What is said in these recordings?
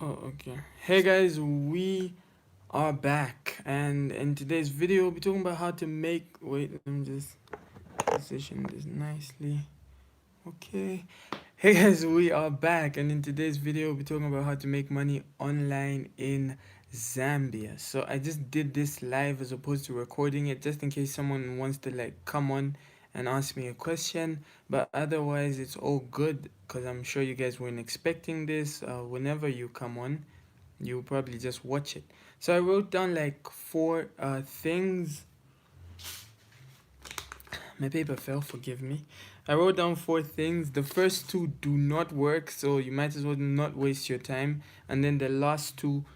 Oh, okay. Hey guys, we are back, and in today's video, we'll be talking about how to make. Wait, let me just position this nicely. Okay. Hey guys, we are back, and in today's video, we'll be talking about how to make money online in Zambia. So I just did this live as opposed to recording it, just in case someone wants to come on and ask me a question. But otherwise, it's all good because I'm sure you guys weren't expecting this. Whenever you come on, you probably just watch it. So I wrote down like four things. My paper fell, forgive me. I wrote down four things. The first two do not work, so you might as well not waste your time. And then the last two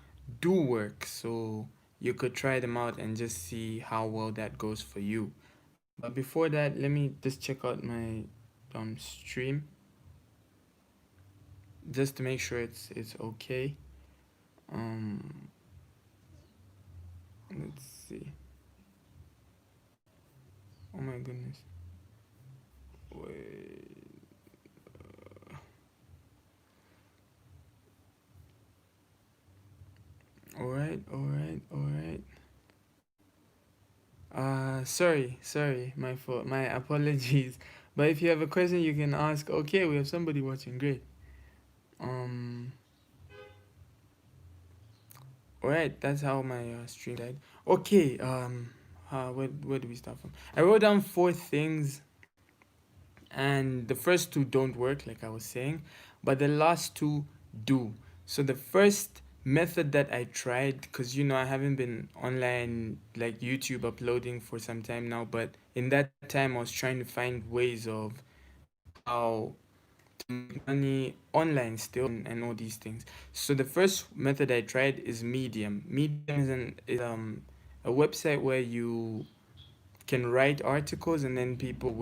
do work, so you could try them out and just see how well that goes for you. But before that, let me just check out my stream just to make sure it's okay. Um, let's see. Oh my goodness. Wait. Alright, alright, alright. Sorry, my fault, my apologies. But if you have a question, you can ask. Okay, we have somebody watching. Great. Um, alright, that's how my stream died. Okay. Where do we start from? I wrote down four things, and the first two don't work, like I was saying, but the last two do. So the first method that I tried, because I haven't been online like YouTube uploading for some time now, but in that time I was trying to find ways of how to make money online still and all these things. So the first method I tried is Medium. Medium is a website where you can write articles, and then people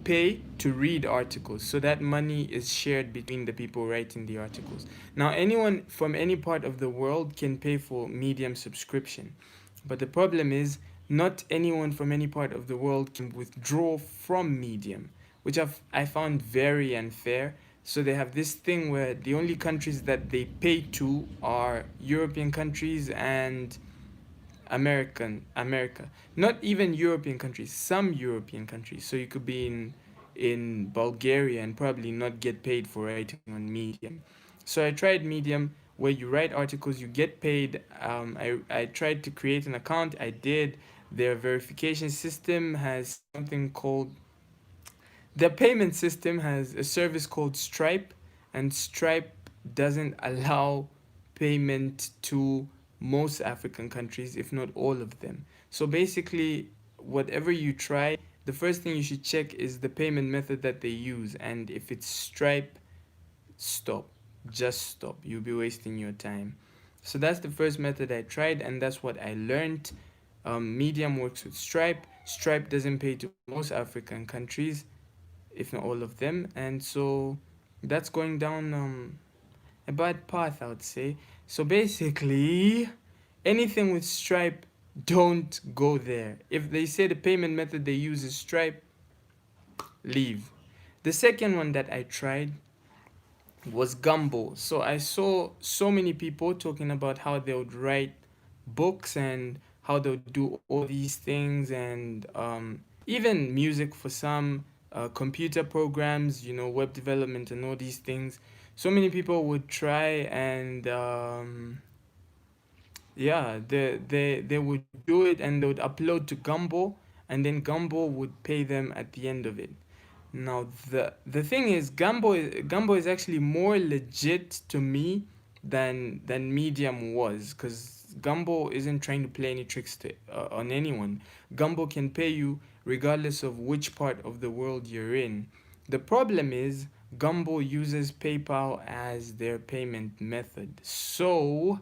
pay to read articles, so that money is shared between the people writing the articles. Now anyone from any part of the world can pay for Medium subscription, but the problem is not anyone from any part of the world can withdraw from Medium, which I found very unfair. So they have this thing where the only countries that they pay to are European countries and America, not even European countries, some European countries. So you could be in Bulgaria and probably not get paid for writing on Medium. So I tried Medium, where you write articles, you get paid. I tried to create an account. I did. Their verification system has something called the payment system has a service called Stripe, and Stripe doesn't allow payment to most African countries, if not all of them. So basically, whatever you try, the first thing you should check is the payment method that they use, and if it's Stripe, stop. Just stop. You'll be wasting your time. So that's the first method I tried, and that's what I learned. Medium works with Stripe. Stripe doesn't pay to most African countries, if not all of them, and so that's going down a bad path, I would say. So basically, anything with Stripe, don't go there. If they say the payment method they use is Stripe, leave. The second one that I tried was Gumbo. So I saw so many people talking about how they would write books and how they would do all these things, and even music for some, computer programs, web development and all these things. So many people would try, and yeah, they would do it, and they would upload to Gumbo, and then Gumbo would pay them at the end of it. Now the thing is, Gumbo is actually more legit to me than Medium was, because Gumbo isn't trying to play any tricks on anyone. Gumbo can pay you regardless of which part of the world you're in. The problem is Gumbo uses PayPal as their payment method. So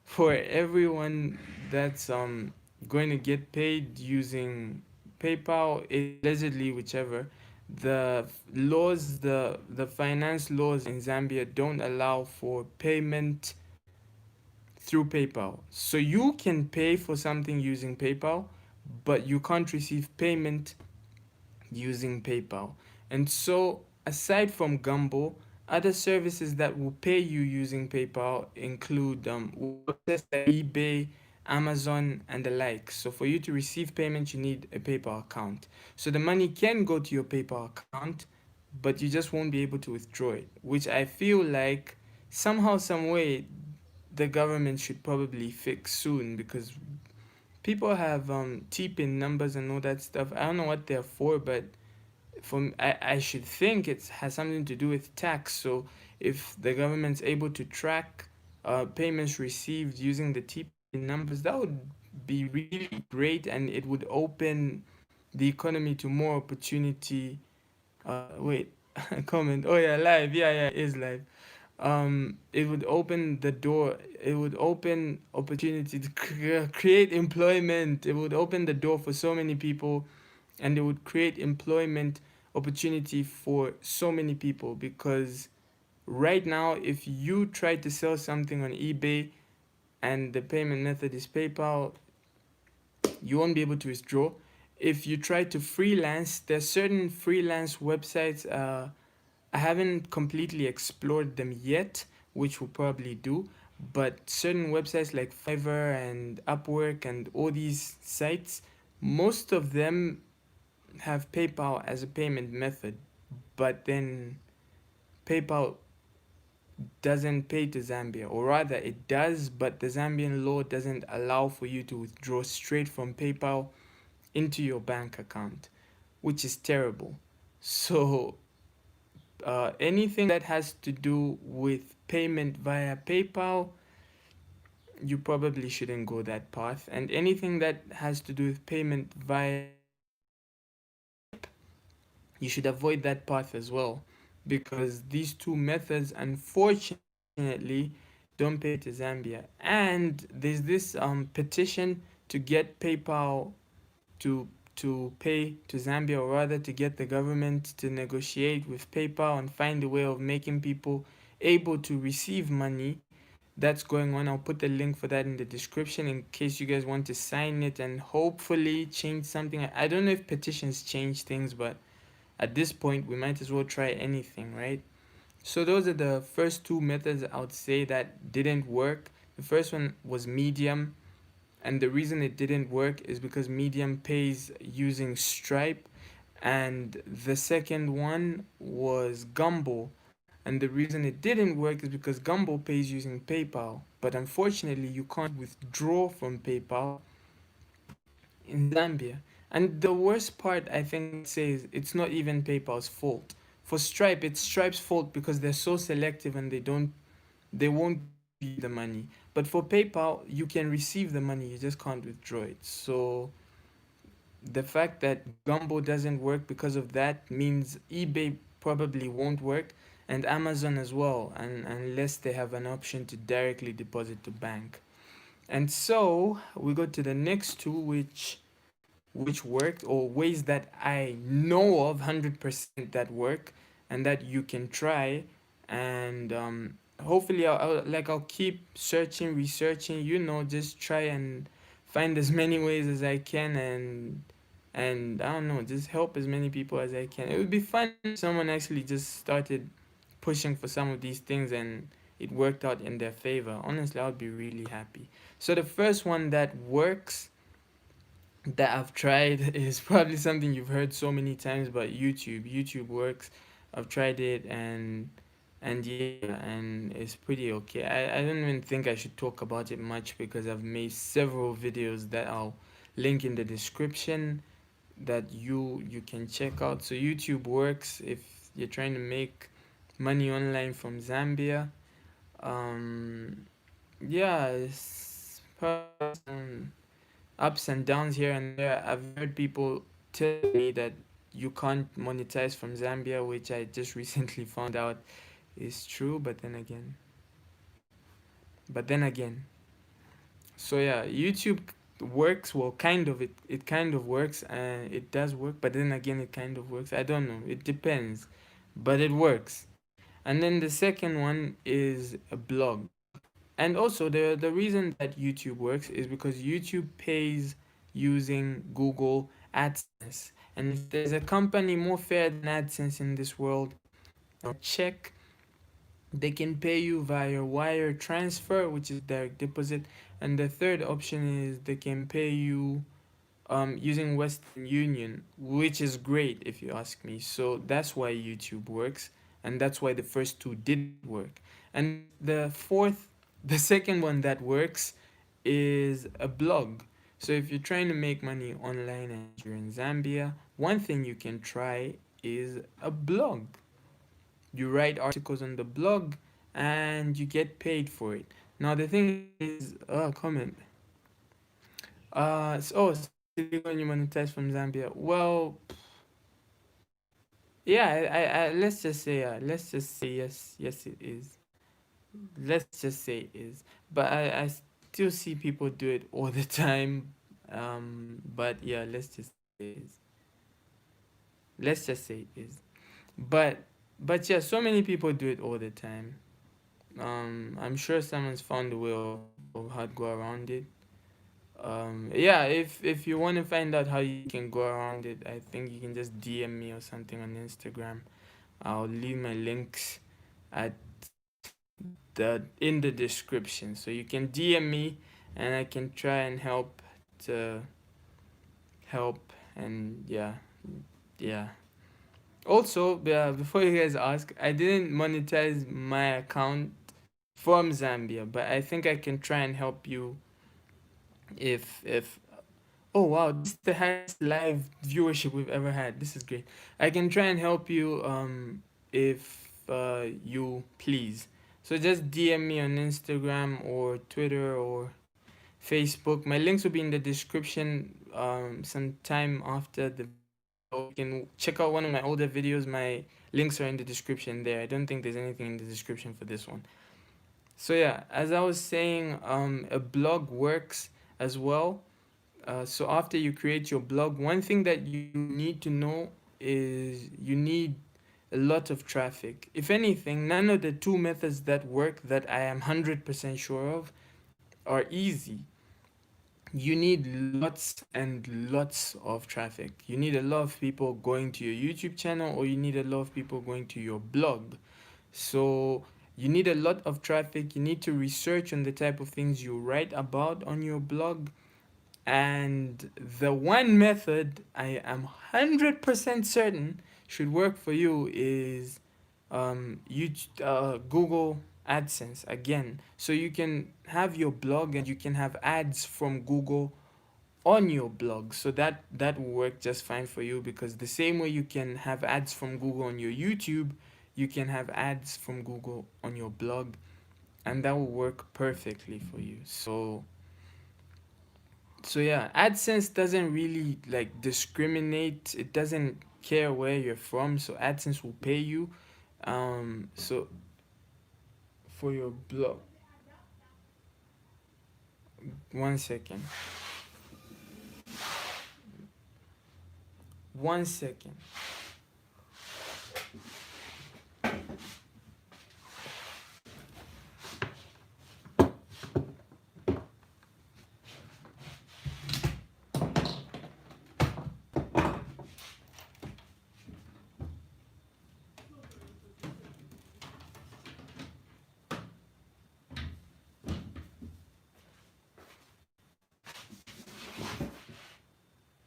for everyone that's going to get paid using PayPal, allegedly whichever, the finance laws in Zambia don't allow for payment through PayPal. So you can pay for something using PayPal, but you can't receive payment using PayPal. And so aside from Gumbo, Other services that will pay you using PayPal include websites like eBay, Amazon, and the like. So for you to receive payment, you need a PayPal account. So the money can go to your PayPal account, but you just won't be able to withdraw it, which I feel like somehow, some way, the government should probably fix soon because people have T-pin numbers and all that stuff. I don't know what they're for, but I should think it has something to do with tax. So if the government's able to track payments received using the TP numbers, that would be really great, and it would open the economy to more opportunity. Wait, comment. Oh yeah, live. Yeah, it is live. It would open the door. It would open opportunity to create employment. It would open the door for so many people, and it would create employment opportunity for so many people because right now if you try to sell something on eBay and the payment method is PayPal, you won't be able to withdraw. If you try to freelance, there's certain freelance websites, I haven't completely explored them yet, which we'll probably do, but certain websites like Fiverr and Upwork and all these sites, most of them have PayPal as a payment method, but then PayPal doesn't pay to Zambia, or rather, it does, but the Zambian law doesn't allow for you to withdraw straight from PayPal into your bank account, which is terrible. So, anything that has to do with payment via PayPal, you probably shouldn't go that path. And anything that has to do with payment via you should avoid that path as well because these two methods unfortunately don't pay to Zambia. And there's this petition to get PayPal to pay to Zambia, or rather to get the government to negotiate with PayPal and find a way of making people able to receive money. That's going on. I'll put the link for that in the description in case you guys want to sign it and hopefully change something. I don't know if petitions change things, but at this point, we might as well try anything, right? So those are the first two methods I would say that didn't work. The first one was Medium, and the reason it didn't work is because Medium pays using Stripe, and the second one was Gumbo, and the reason it didn't work is because Gumbo pays using PayPal, but unfortunately you can't withdraw from PayPal in Zambia. And the worst part, I think, I would say is it's not even PayPal's fault. For Stripe, it's Stripe's fault because they're so selective and they won't give you the money. But for PayPal, you can receive the money, you just can't withdraw it. So the fact that Gumbo doesn't work because of that means eBay probably won't work, and Amazon as well, and unless they have an option to directly deposit to bank. And so we go to the next two, which worked, or ways that I know of 100% that work and that you can try. And hopefully I'll keep searching, researching, just try and find as many ways as I can, and I don't know, just help as many people as I can. It would be fun if someone actually just started pushing for some of these things and it worked out in their favor. Honestly, I would be really happy. So the first one that works that I've tried is probably something you've heard so many times, but YouTube. YouTube works. I've tried it, and yeah, and it's pretty okay. I don't even think I should talk about it much because I've made several videos that I'll link in the description that you can check out. So YouTube works if you're trying to make money online from Zambia. Um, yeah, it's probably some ups and downs here and there. I've heard people tell me that you can't monetize from Zambia, which I just recently found out is true. But then again, so yeah, YouTube works. Well, kind of. It kind of works, and it does work. But then again, it kind of works. I don't know. It depends, but it works. And then the second one is a blog. And also the reason that YouTube works is because YouTube pays using Google AdSense. And if there's a company more fair than AdSense in this world, check. They can pay you via wire transfer, which is direct deposit, and the third option is they can pay you using Western Union, which is great if you ask me. So that's why YouTube works, and that's why the first two didn't work. And the fourth, the second one that works is a blog. So if you're trying to make money online and you're in Zambia, one thing you can try is a blog. You write articles on the blog and you get paid for it. Now the thing is, comment. So is it legal when you monetize from Zambia? Well, yeah, let's just say yes, yes it is. Let's just say it is. But I still see people do it all the time. But yeah, say it is. Let's just say it is. But yeah, so many people do it all the time. I'm sure someone's found a way of how to go around it. Yeah, if you want to find out how you can go around it, I think you can just DM me or something on Instagram. I'll leave my links at the in the description, so you can DM me, and I can try and to help. And yeah, yeah. Also, before you guys ask, I didn't monetize my account from Zambia, but I think I can try and help you if oh wow, this is the highest live viewership we've ever had. This is great. I can try and help you if you please. So just DM me on Instagram or Twitter or Facebook. My links will be in the description sometime after the video. You can check out one of my older videos. My links are in the description there. I don't think there's anything in the description for this one. So yeah, as I was saying, a blog works as well. So after you create your blog, one thing that you need to know is you need a lot of traffic. If anything, none of the two methods that work that I am 100% sure of are easy. You need lots and lots of traffic. You need a lot of people going to your YouTube channel, or you need a lot of people going to your blog. So you need a lot of traffic. You need to research on the type of things you write about on your blog. And the one method I am 100% certain should work for you is Google AdSense again. So you can have your blog and you can have ads from Google on your blog. So that will work just fine for you, because the same way you can have ads from Google on your YouTube, you can have ads from Google on your blog, and that will work perfectly for you. So yeah, AdSense doesn't really like discriminate. It doesn't care where you're from. So AdSense will pay you. So for your blog, one second, one second.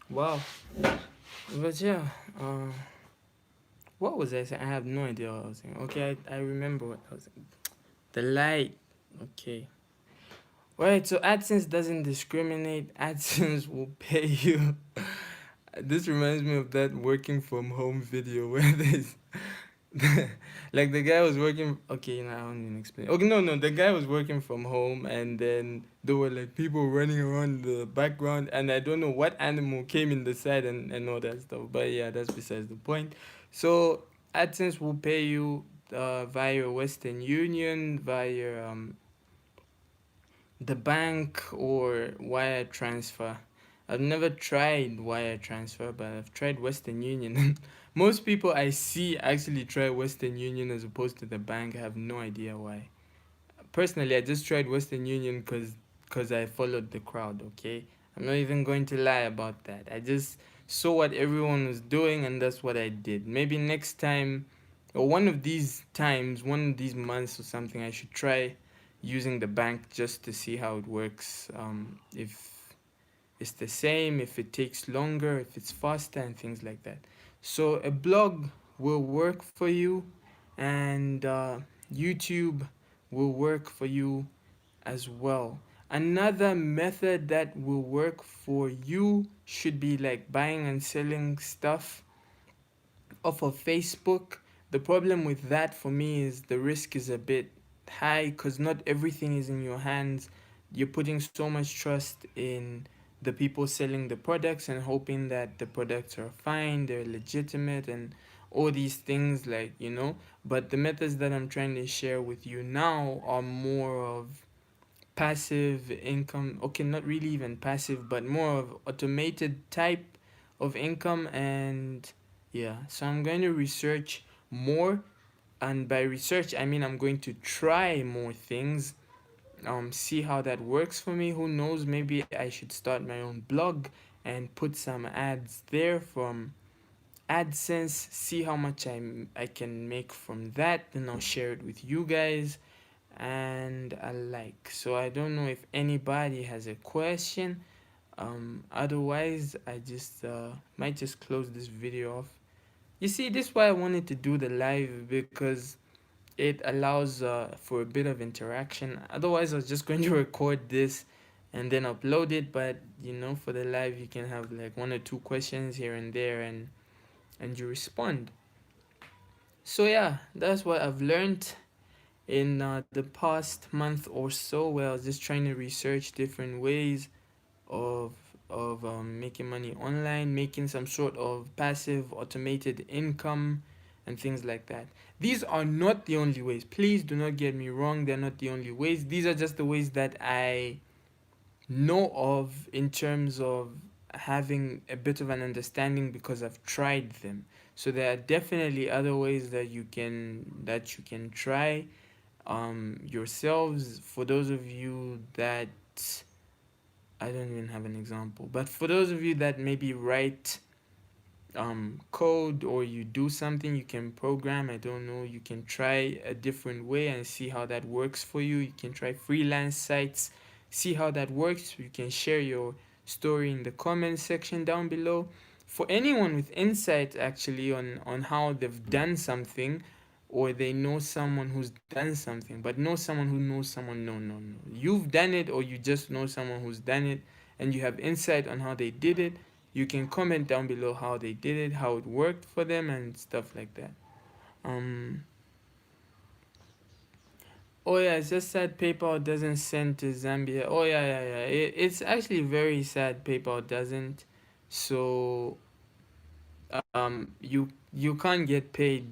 Wow. But yeah, what was I saying? I have no idea what I was saying. Okay, I remember what I was saying. The light. Okay. Right, so AdSense doesn't discriminate. AdSense will pay you. This reminds me of that working from home video where there's like the guy was working. Okay, no, I won't even explain. Okay, no, the guy was working from home, and then there were like people running around the background, and I don't know what animal came in the side and all that stuff. But yeah, that's besides the point. So AdSense will pay you via Western Union, via the bank, or wire transfer. I've never tried wire transfer, but I've tried Western Union. Most people I see actually try Western Union as opposed to the bank. I have no idea why. Personally, I just tried Western Union because I followed the crowd, okay? I'm not even going to lie about that. I just saw what everyone was doing, and that's what I did. Maybe next time or one of these times, one of these months or something, I should try using the bank just to see how it works. If it's the same, if it takes longer, if it's faster, and things like that. So a blog will work for you, and YouTube will work for you as well. Another method that will work for you should be like buying and selling stuff off of Facebook. The problem with that for me is the risk is a bit high because not everything is in your hands. You're putting so much trust in the people selling the products and hoping that the products are fine, they're legitimate, and all these things, like, you know. But the methods that I'm trying to share with you now are more of passive income. Okay, not really even passive, but more of automated type of income. And yeah, so I'm going to research more, and by research I mean I'm going to try more things, see how that works for me. Who knows, maybe I should start my own blog and put some ads there from Adsense, see how much I can make from that, then I'll share it with you guys. And I like, so I don't know if anybody has a question. Otherwise I just might just close this video off. You see, this is why I wanted to do the live, because it allows for a bit of interaction. Otherwise I was just going to record this and then upload it, but you know, for the live you can have like one or two questions here and there, and you respond. So yeah, that's what I've learned in the past month or so, where I was just trying to research different ways of making money online, making some sort of passive automated income, and things like that. These are not the only ways. Please do not get me wrong. They're not the only ways. These are just the ways that I know of in terms of having a bit of an understanding because I've tried them. So there are definitely other ways that you can try yourselves. For those of you that, I don't even have an example, but for those of you that maybe write code, or you do something, you can program, I don't know, you can try a different way and see how that works for you. You can try freelance sites, see how that works. You can share your story in the comments section down below. For anyone with insight actually on how they've done something, or they know someone who's done something, but know someone who knows someone, no, no, no, you've done it, or you just know someone who's done it and you have insight on how they did it, you can comment down below how they did it, how it worked for them, and stuff like that. um oh yeah, it's just sad PayPal doesn't send to Zambia. Oh yeah, yeah, yeah, it's actually very sad PayPal doesn't. So you can't get paid.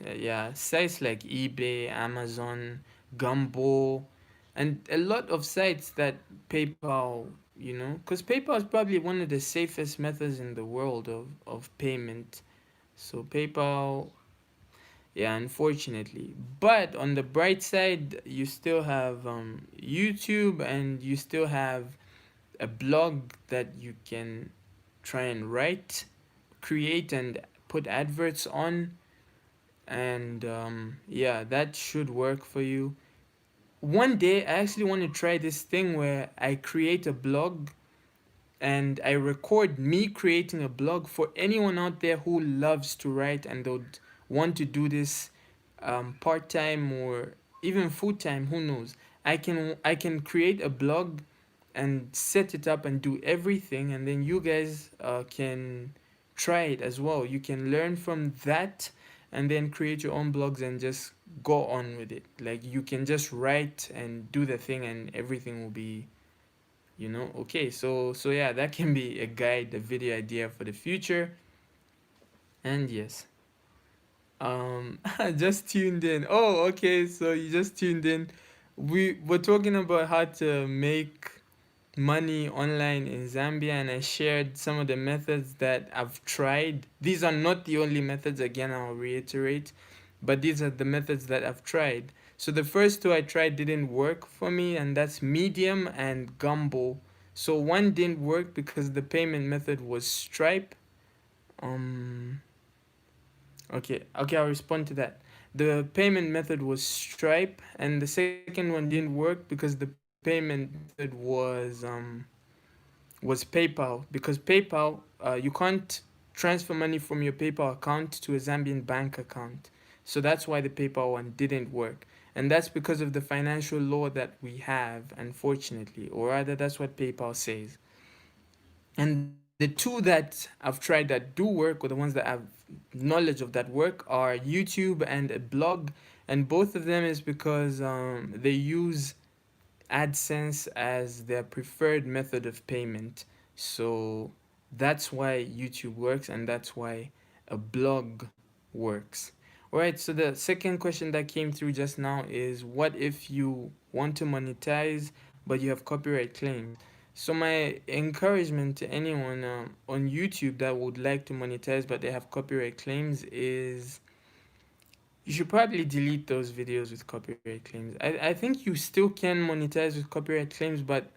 Yeah, sites like eBay, Amazon, Gumbo, and a lot of sites that PayPal, you know, because PayPal is probably one of the safest methods in the world of payment. So PayPal, yeah, unfortunately. But on the bright side, you still have YouTube, and you still have a blog that you can try and write, create, and put adverts on. And yeah, that should work for you. One day I actually want to try this thing where I create a blog and I record me creating a blog for anyone out there who loves to write and they would want to do this part time or even full time. Who knows? I can create a blog and set it up and do everything, and then you guys can try it as well. You can learn from that and then create your own blogs and just go on with it. Like, you can just write and do the thing and everything will be, you know, okay. So yeah, that can be a guide, a video idea for the future. And yes, just tuned in. Oh, okay, so you just tuned in. We were talking about how to make money online in Zambia, and I shared some of the methods that I've tried. These are not the only methods, again, I'll reiterate, but these are the methods that I've tried. So the first two I tried didn't work for me, and that's Medium and Gumbo. So one didn't work because the payment method was Stripe. Um, okay, I'll respond to that. the payment method was Stripe, and the second one didn't work because the payment method was PayPal, because PayPal, you can't transfer money from your PayPal account to a Zambian bank account. So that's why the PayPal one didn't work. And that's because of the financial law that we have, unfortunately, or rather, that's what PayPal says. And the two that I've tried that do work, or the ones that have knowledge of that work, are YouTube and a blog. And both of them is because they use AdSense as their preferred method of payment. So that's why YouTube works, and that's why a blog works. All right, so the second question that came through just now is, what if you want to monetize but you have copyright claims? So my encouragement to anyone on YouTube that would like to monetize but they have copyright claims is, you should probably delete those videos with copyright claims. I think you still can monetize with copyright claims, but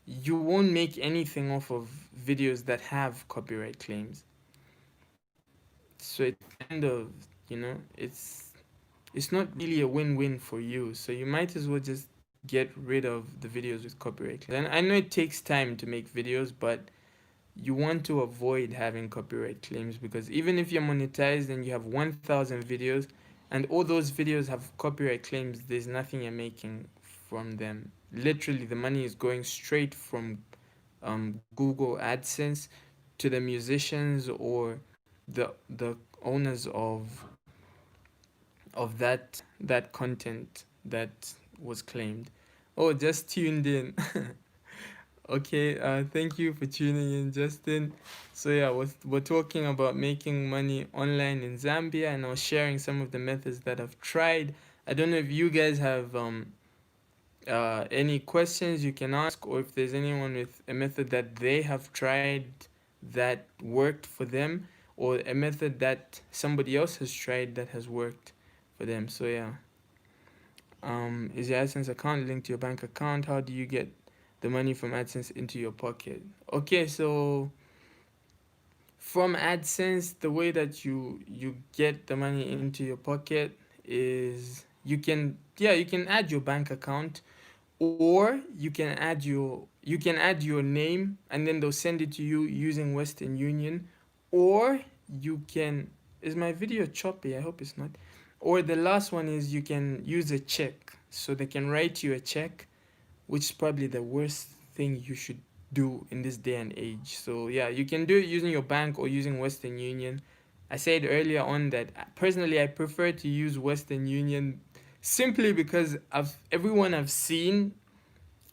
you won't make anything off of videos that have copyright claims. So it's kind of, you know, it's not really a win-win for you. So you might as well just get rid of the videos with copyright claims. And I know it takes time to make videos, but you want to avoid having copyright claims, because even if you're monetized and you have 1,000 videos and all those videos have copyright claims, there's nothing you're making from them. Literally, the money is going straight from Google AdSense to the musicians or the owners of that content that was claimed. Oh, just tuned in. Okay, thank you for tuning in, Justin. So yeah, we're talking about making money online in Zambia, and I was sharing some of the methods that I've tried. I don't know if you guys have any questions you can ask, or if there's anyone with a method that they have tried that worked for them, or a method that somebody else has tried that has worked for them. So yeah, is your AdSense account linked to your bank account? How do you get the money from AdSense into your pocket? Okay, so from AdSense, the way that you get the money into your pocket is, you can add your bank account, or you can add your name and then they'll send it to you using Western Union, or you can, is my video choppy? I hope it's not. Or the last one is, you can use a check, so they can write you a check, which is probably the worst thing you should do in this day and age. So yeah, you can do it using your bank or using Western Union. I said earlier on that personally I prefer to use Western Union, simply because everyone I've seen,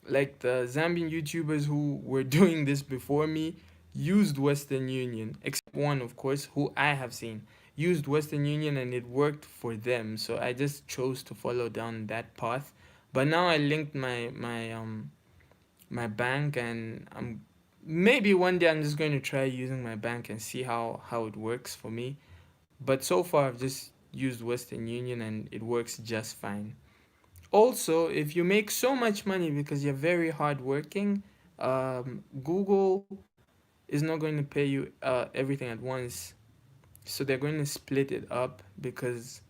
like the Zambian YouTubers who were doing this before me, used Western Union, except one, of course, who I have seen used Western Union and it worked for them. So I just chose to follow down that path. But now I linked my bank, and maybe one day I'm just going to try using my bank and see how it works for me. But so far I've just used Western Union and it works just fine. Also, if you make so much money because you're very hardworking, Google is not going to pay you everything at once. So they're going to split it up, because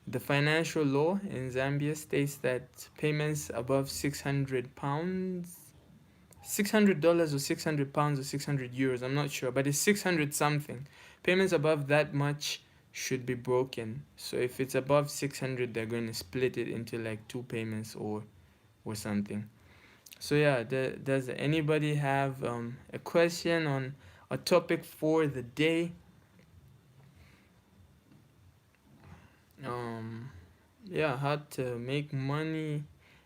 the financial law in Zambia states that payments above £600, $600 or £600 or €600, I'm not sure, but it's 600 something. Payments above that much should be broken. So if it's above 600, they're going to split it into like two payments or something. So yeah, does anybody have a question on a topic for the day? Um, yeah, how to make money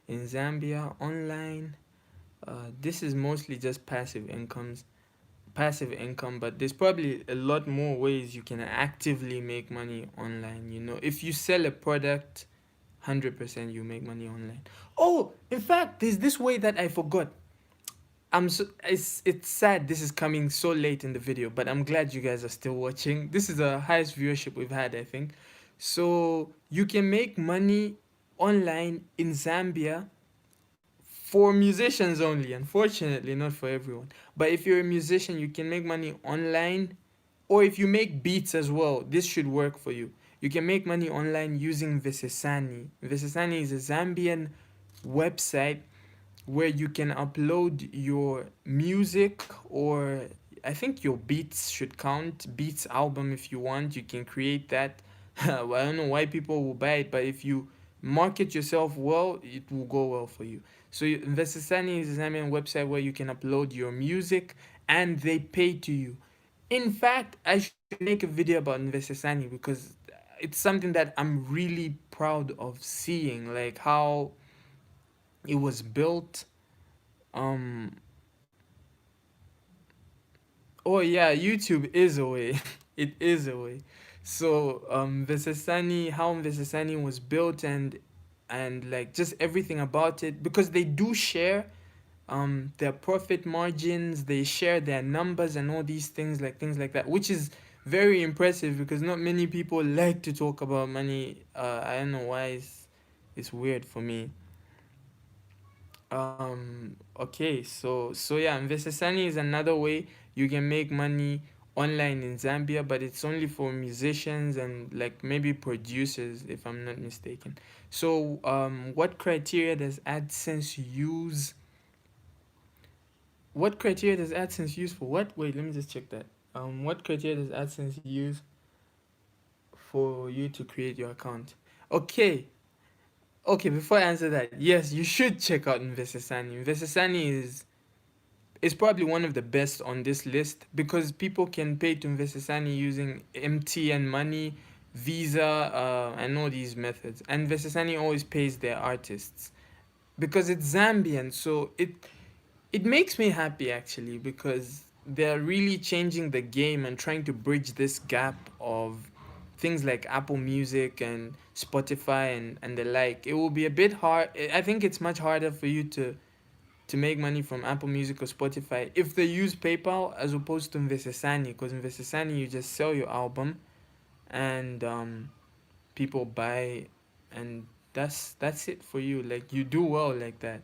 in Zambia online. This is mostly just passive income, but there's probably a lot more ways you can actively make money online. You know, if you sell a product, 100% you make money online. Oh, in fact, there's this way that I forgot. It's sad this is coming so late in the video, but I'm glad you guys are still watching. This is the highest viewership we've had, I think. So you can make money online in Zambia for musicians only, unfortunately not for everyone. But if you're a musician, you can make money online, or if you make beats as well, this should work for you. You can make money online using Visesani. Visesani is a Zambian website where you can upload your music, or I think your beats should count. Beats album, if you want, you can create that. Well, I don't know why people will buy it, but if you market yourself well, it will go well for you. So Vesasani is a Zambian website where you can upload your music and they pay to you. In fact, I should make a video about Vesasani because it's something that I'm really proud of seeing, like how it was built. Um, Oh yeah, YouTube is a way. It is a way. So Vesasani, how Vesasani was built, and like just everything about it, because they do share their profit margins, they share their numbers and all things like that, which is very impressive because not many people like to talk about money. I don't know why it's weird for me. Okay, so yeah, Mvesesani is another way you can make money online in Zambia, but it's only for musicians and like maybe producers, if I'm not mistaken. So what criteria does AdSense use? What criteria does AdSense use for what? Wait, let me just check that. What criteria does AdSense use for you to create your account? Okay, okay. Before I answer that, yes, you should check out Mvesesani. Mvesesani is probably one of the best on this list because people can pay to Mvesesani using MTN money, Visa, and all these methods. And Mvesesani always pays their artists because it's Zambian. So it makes me happy actually because they're really changing the game and trying to bridge this gap of things like Apple Music and Spotify and the like. It will be a bit hard. I think it's much harder for you to make money from Apple Music or Spotify if they use PayPal as opposed to Mvesesani, because Mvesesani you just sell your album and people buy, and that's it for you. Like you do well like that.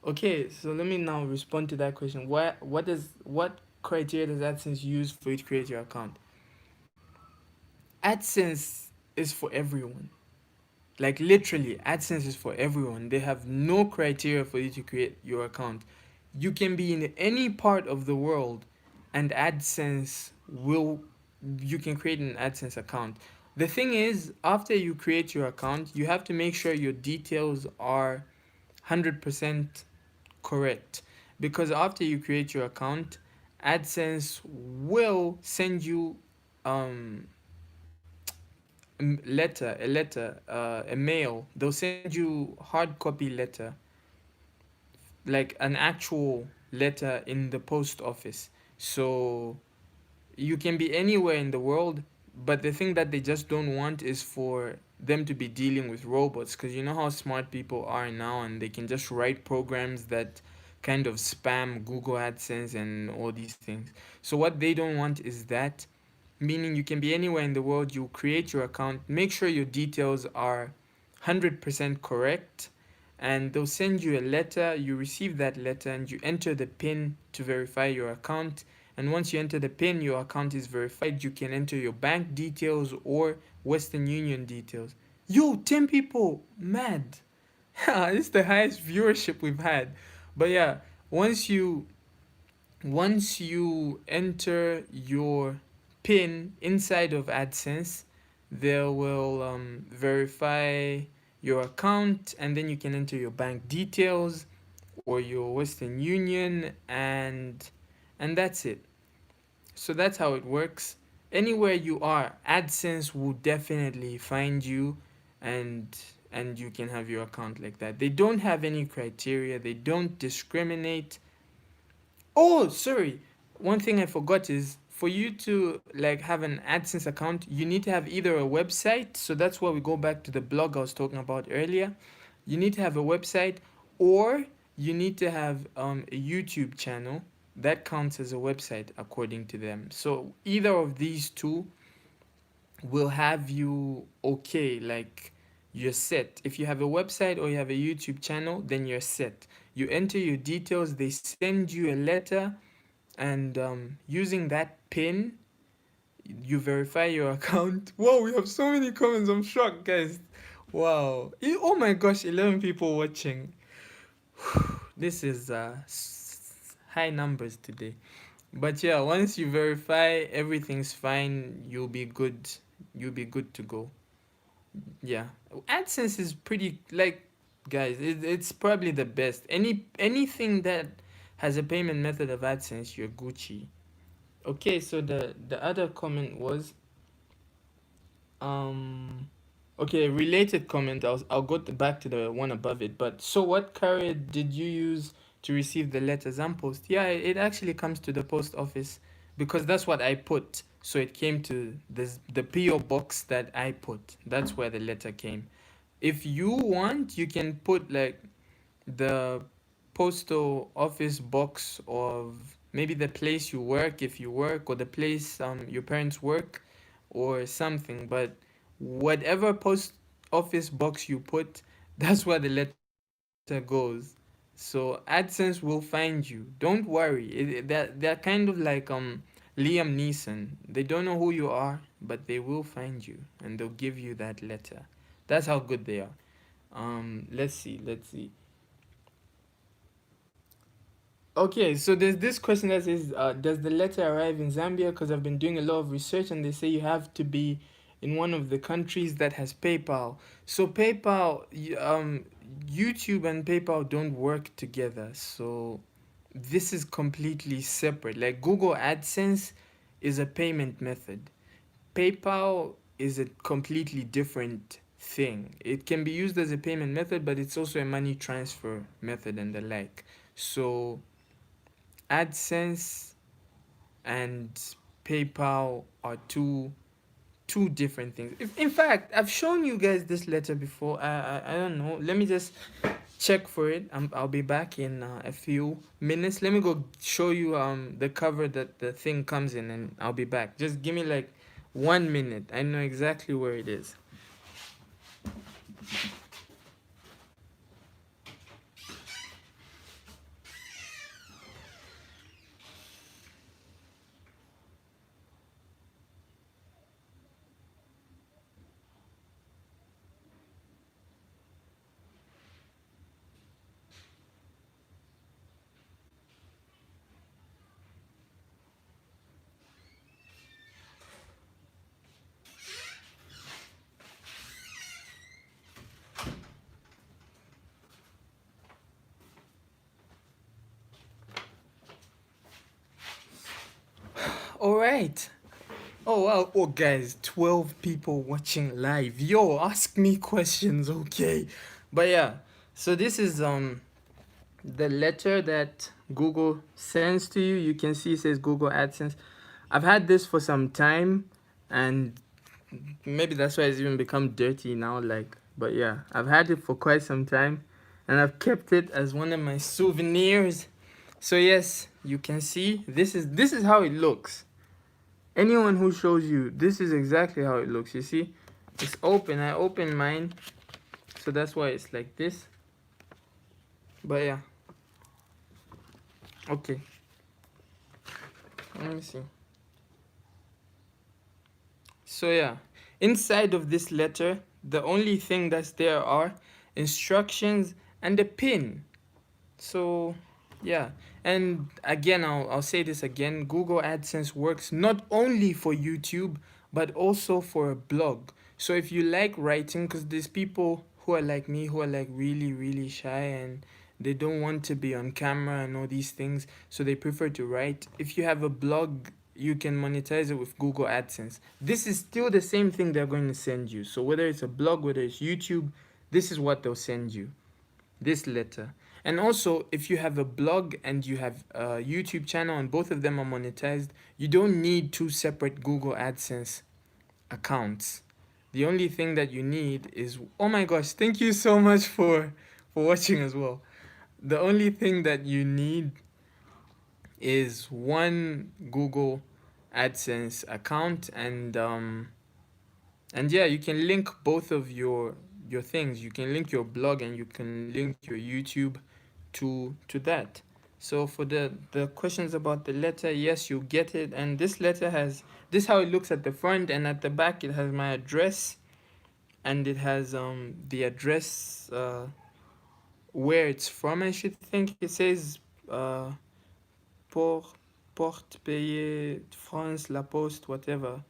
Okay, so let me now respond to that question. What criteria does AdSense use for you to create your account? AdSense is for everyone. Like literally, AdSense is for everyone. They have no criteria for you to create your account. You can be in any part of the world and AdSense will you can create an AdSense account. The thing is, after you create your account, you have to make sure your details are 100% correct, because after you create your account, AdSense will send you um a mail. They'll send you hard copy letter, like an actual letter in the post office. So you can be anywhere in the world, but the thing that they just don't want is for them to be dealing with robots, because you know how smart people are now and they can just write programs that kind of spam Google AdSense and all these things. So what they don't want is that, meaning you can be anywhere in the world, you create your account, make sure your details are 100% correct, and they'll send you a letter. You receive that letter and you enter the PIN to verify your account. And once you enter the PIN, your account is verified. You can enter your bank details or Western Union details. Yo, 10 people, mad. This is the highest viewership we've had. But yeah, once you once you enter your PIN inside of AdSense, they will verify your account, and then you can enter your bank details or your Western Union, and that's it. So that's how it works. Anywhere you are, AdSense will definitely find you, and you can have your account like that. They don't have any criteria. They don't discriminate. Oh, sorry. One thing I forgot is for you to like have an AdSense account, you need to have either a website. So that's why we go back to the blog I was talking about earlier. You need to have a website, or you need to have a YouTube channel. That counts as a website according to them. So either of these two will have you okay, like you're set. If you have a website or you have a YouTube channel, then you're set. You enter your details, they send you a letter, and using that pin, you verify your account. Wow, we have so many comments. I'm shocked, guys. Wow. Oh my gosh, 11 people watching. This is high numbers today. But yeah, once you verify everything's fine, you'll be good to go. Yeah. AdSense is pretty like guys, it's probably the best. Anything that has a payment method of AdSense, you're Gucci. Okay, so the other comment was um okay, related comment. I'll go back to the one above it. But so what carrier did you use to receive the letters and post? Yeah, it actually comes to the post office because that's what I put. So it came to the PO box that I put. That's where the letter came. If you want, you can put like the postal office box of maybe the place you work if you work, or the place your parents work or something. But whatever post office box you put, that's where the letter goes. So AdSense will find you. Don't worry. They're kind of like Liam Neeson. They don't know who you are, but they will find you and they'll give you that letter. That's how good they are. Let's see. Okay, so there's this question that says, does the letter arrive in Zambia? Because I've been doing a lot of research and they say you have to be in one of the countries that has PayPal. So YouTube and PayPal don't work together. So this is completely separate. Like Google AdSense is a payment method. PayPal is a completely different thing. It can be used as a payment method, but it's also a money transfer method and the like. So AdSense and PayPal are two different things. In fact, I've shown you guys this letter before. I don't know. Let me just check for it. I'll be back in a few minutes. Let me go show you the cover that the thing comes in, and I'll be back. Just give me like 1 minute. I know exactly where it is. All right. Oh wow, oh guys, 12 people watching live. Yo, ask me questions, okay? But yeah, so this is the letter that Google sends to you. You can see it says Google AdSense. I've had this for some time and maybe that's why it's even become dirty now, like, but yeah, I've had it for quite some time and I've kept it as one of my souvenirs. So yes, you can see this is how it looks. Anyone who shows you, this is exactly how it looks. You see, it's open. I opened mine, so that's why it's like this. But yeah, okay, let me see. So yeah, inside of this letter, the only thing that's there are instructions and a pin. So yeah, and again, I'll say this again. Google AdSense works not only for YouTube but also for a blog. So if you like writing, because there's people who are like me who are like really shy and they don't want to be on camera and all these things, so they prefer to write. If you have a blog, you can monetize it with Google AdSense. This is still the same thing they're going to send you. So whether it's a blog, whether it's YouTube, this is what they'll send you, this letter. And also, if you have a blog and you have a YouTube channel and both of them are monetized, you don't need two separate Google AdSense accounts. The only thing that you need is, oh my gosh, thank you so much for watching as well. The only thing that you need is one Google AdSense account, and yeah, you can link both of your things. You can link your blog and you can link your YouTube to that. So for the questions about the letter, yes, you get it. And this letter has this how it looks at the front, and at the back it has my address, and it has the address where it's from. I should think it says Port Porte Payer France La Poste whatever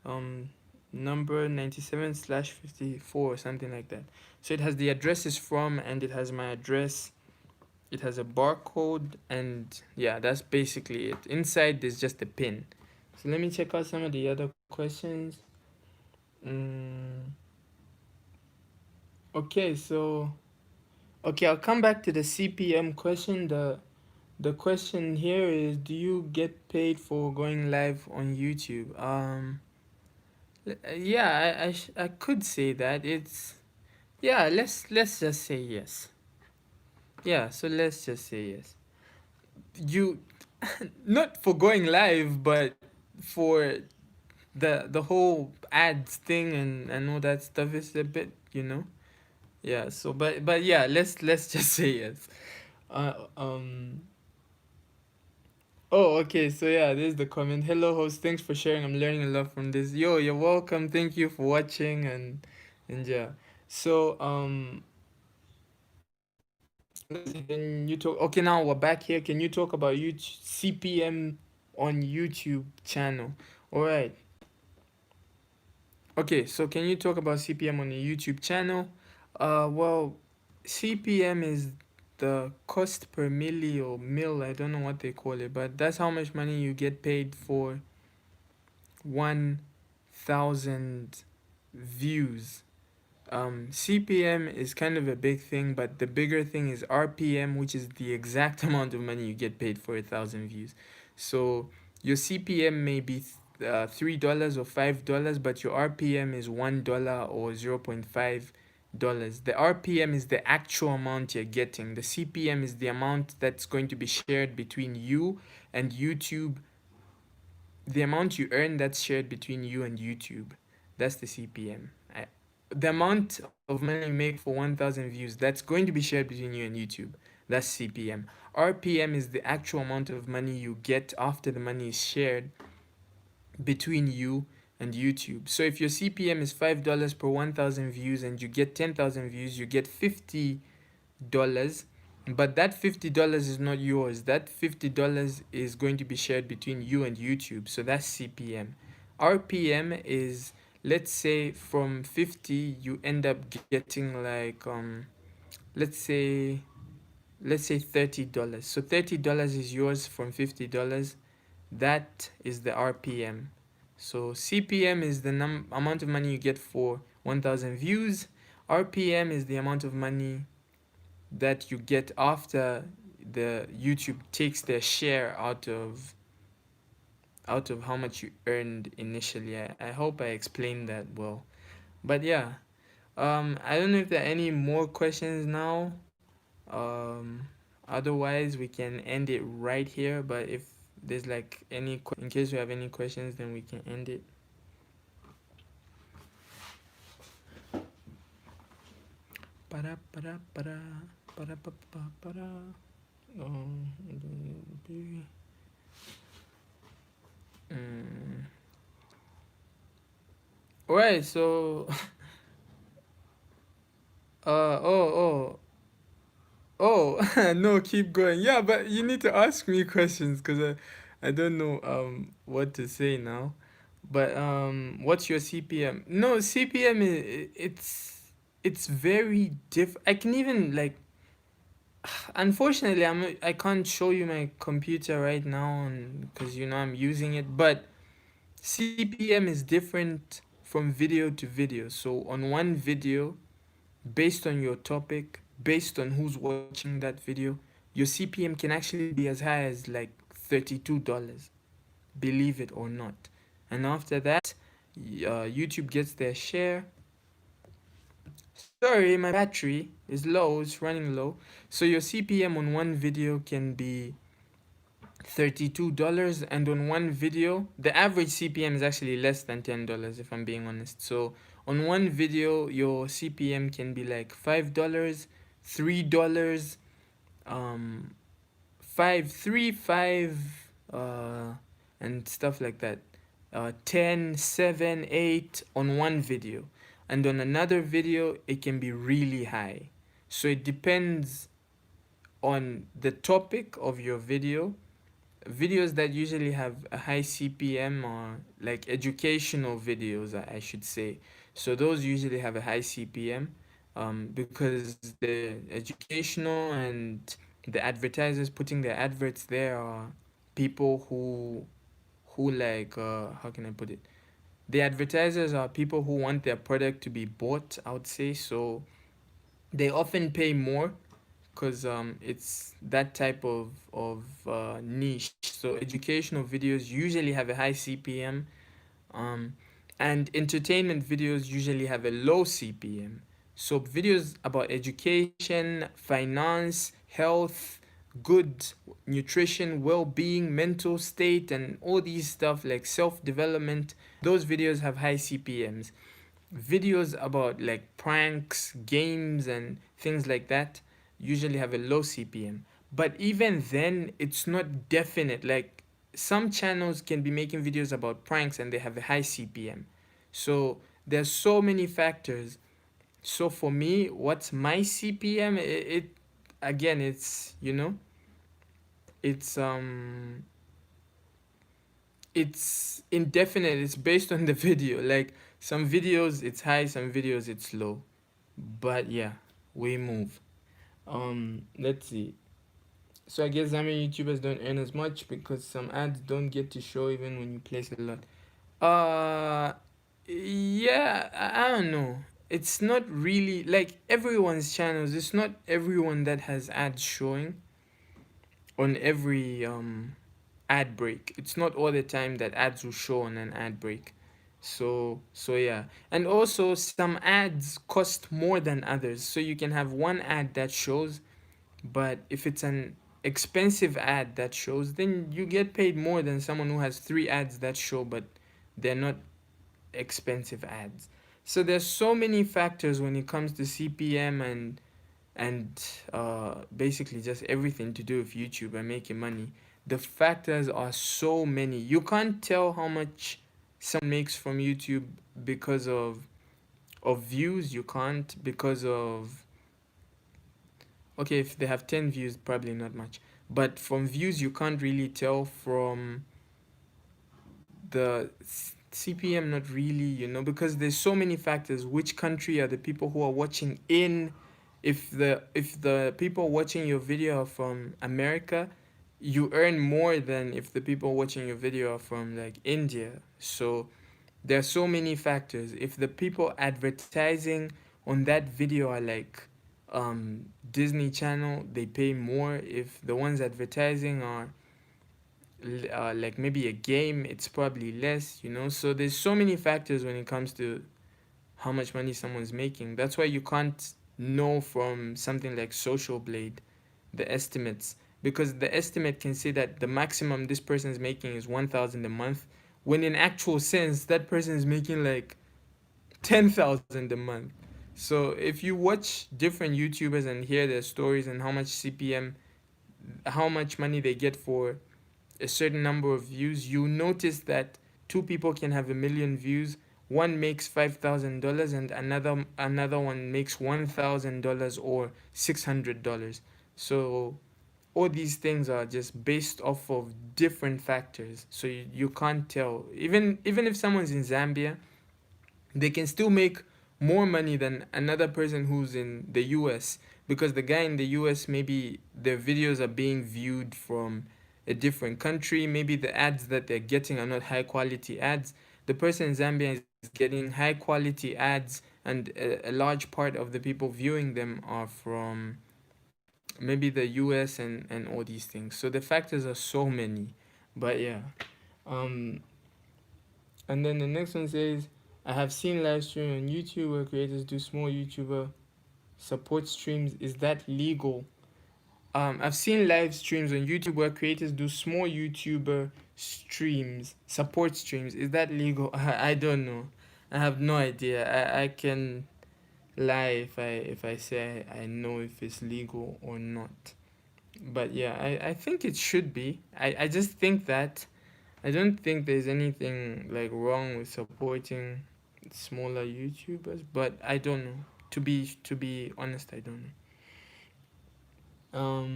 um number 97 slash 54 or something like that. So it has the address is from, and it has my address. It has a barcode, and yeah, that's basically it. Inside there's just a pin. So let me check out some of the other questions. mm, okay, so okay, I'll come back to the CPM question. The question here is, do you get paid for going live on YouTube? Yeah, I could say that. It's yeah, let's just say yes. Yeah, so let's just say yes. You not for going live, but for the whole ads thing and all that stuff is a bit, Yeah, so but yeah, let's just say yes. Uh um Oh, okay. So yeah, there's the comment. Hello, host. Thanks for sharing. I'm learning a lot from this. Yo, you're welcome. Thank you for watching and yeah. So can you talk? Okay, now we're back here. Can you talk about YouTube CPM on YouTube channel? All right. Okay, so can you talk about CPM on the YouTube channel? Well, CPM is the cost per milli or mil. I don't know what they call it, but that's how much money you get paid for 1,000 views. CPM is kind of a big thing, but the bigger thing is RPM, which is the exact amount of money you get paid for 1,000 views. So your CPM may be $3 or $5, but your RPM is $1 or $0.5. The RPM is the actual amount you're getting. The CPM is the amount that's going to be shared between you and YouTube, the amount you earn that's shared between you and YouTube. That's the CPM. The amount of money you make for 1,000 views that's going to be shared between you and YouTube. That's CPM. RPM is the actual amount of money you get after the money is shared between you and YouTube. So if your CPM is $5 per 1,000 views and you get 10,000 views, you get $50, but that $50 is not yours. That $50 is going to be shared between you and YouTube. So that's CPM. RPM is, let's say from 50 you end up getting like let's say $30. So $30 is yours from $50. That is the RPM. So CPM is the amount of money you get for 1,000 views. RPM is the amount of money that you get after the YouTube takes their share out of how much you earned initially. I hope I explained that well. But yeah, I don't know if there are any more questions now. Otherwise we can end it right here. But if there's like in case we have any questions, then we can end it. Para para para para para para. Um, mm. Alright, so oh no, keep going. Yeah, but you need to ask me questions because I don't know what to say now. But what's your CPM? No, CPM is it's very I can even like unfortunately I can't show you my computer right now because I'm using it, but CPM is different from video to video. So on one video, based on your topic, based on who's watching that video, your CPM can actually be as high as like $32, believe it or not. And after that, YouTube gets their share. Sorry, my battery is low, it's running low. So your CPM on one video can be $32, and on one video the average CPM is actually less than $10, if I'm being honest. So on one video your CPM can be like $5, $3, um five, three, five, and stuff like that. 10, 7, 8 on one video. And on another video, it can be really high. So it depends on the topic of your video. Videos that usually have a high CPM are like educational videos, I should say. So those usually have a high CPM, because the educational and the advertisers putting their adverts there are people who like, how can I put it? The advertisers are people who want their product to be bought, I would say. So they often pay more because it's that type of niche. So educational videos usually have a high CPM, um, and entertainment videos usually have a low CPM. So videos about education, finance, health, good nutrition, well-being, mental state, and all these stuff like self-development, those videos have high CPMs. Videos about like pranks, games, and things like that usually have a low CPM. But even then, it's not definite. Like some channels can be making videos about pranks and they have a high CPM. So there's so many factors. So for me, what's my CPM? It again, it's it's indefinite. It's based on the video. Like some videos it's high, some videos it's low. But yeah, we move. Let's see. So I guess Zambian YouTubers don't earn as much because some ads don't get to show even when you place a lot. Uh, yeah, I don't know. It's not really like everyone's channels. It's not everyone that has ads showing on every ad break. It's not all the time that ads will show on an ad break. So yeah. And also some ads cost more than others. So you can have one ad that shows, but if it's an expensive ad that shows, then you get paid more than someone who has three ads that show but they're not expensive ads. So there's so many factors when it comes to CPM and basically just everything to do with YouTube and making money. The factors are so many. You can't tell how much someone makes from YouTube because of views. You can't because of, okay, if they have 10 views, probably not much. But from views, you can't really tell. From the CPM, not really, because there's so many factors. Which country are the people who are watching in? If the people watching your video are from America, you earn more than if the people watching your video are from like India. So there are so many factors. If the people advertising on that video are like Disney Channel, they pay more. If the ones advertising are like maybe a game, it's probably less. So there's so many factors when it comes to how much money someone's making. That's why you can't know from something like Social Blade the estimates, because the estimate can say that the maximum this person is making is 1,000 a month, when in actual sense that person is making like 10,000 a month. So if you watch different YouTubers and hear their stories and how much CPM, how much money they get for a certain number of views, you notice that two people can have 1,000,000 views. One makes $5,000 and another one makes $1,000 or $600. So all these things are just based off of different factors. So you can't tell. Even if someone's in Zambia, they can still make more money than another person who's in the US, because the guy in the US, maybe their videos are being viewed from a different country. Maybe the ads that they're getting are not high quality ads. The person in Zambia is getting high quality ads, and a large part of the people viewing them are from maybe the US and all these things. So the factors are so many. But yeah. Um and then the next one says, I have seen live stream on YouTube where creators do small YouTuber support streams. Is that legal? I've seen live streams on YouTube where creators do small YouTuber streams, support streams. Is that legal? I don't know. I have no idea. I can lie if I say I know if it's legal or not. But yeah, I think it should be. I just think that I don't think there's anything like wrong with supporting smaller YouTubers, but I don't know. To be honest, I don't know.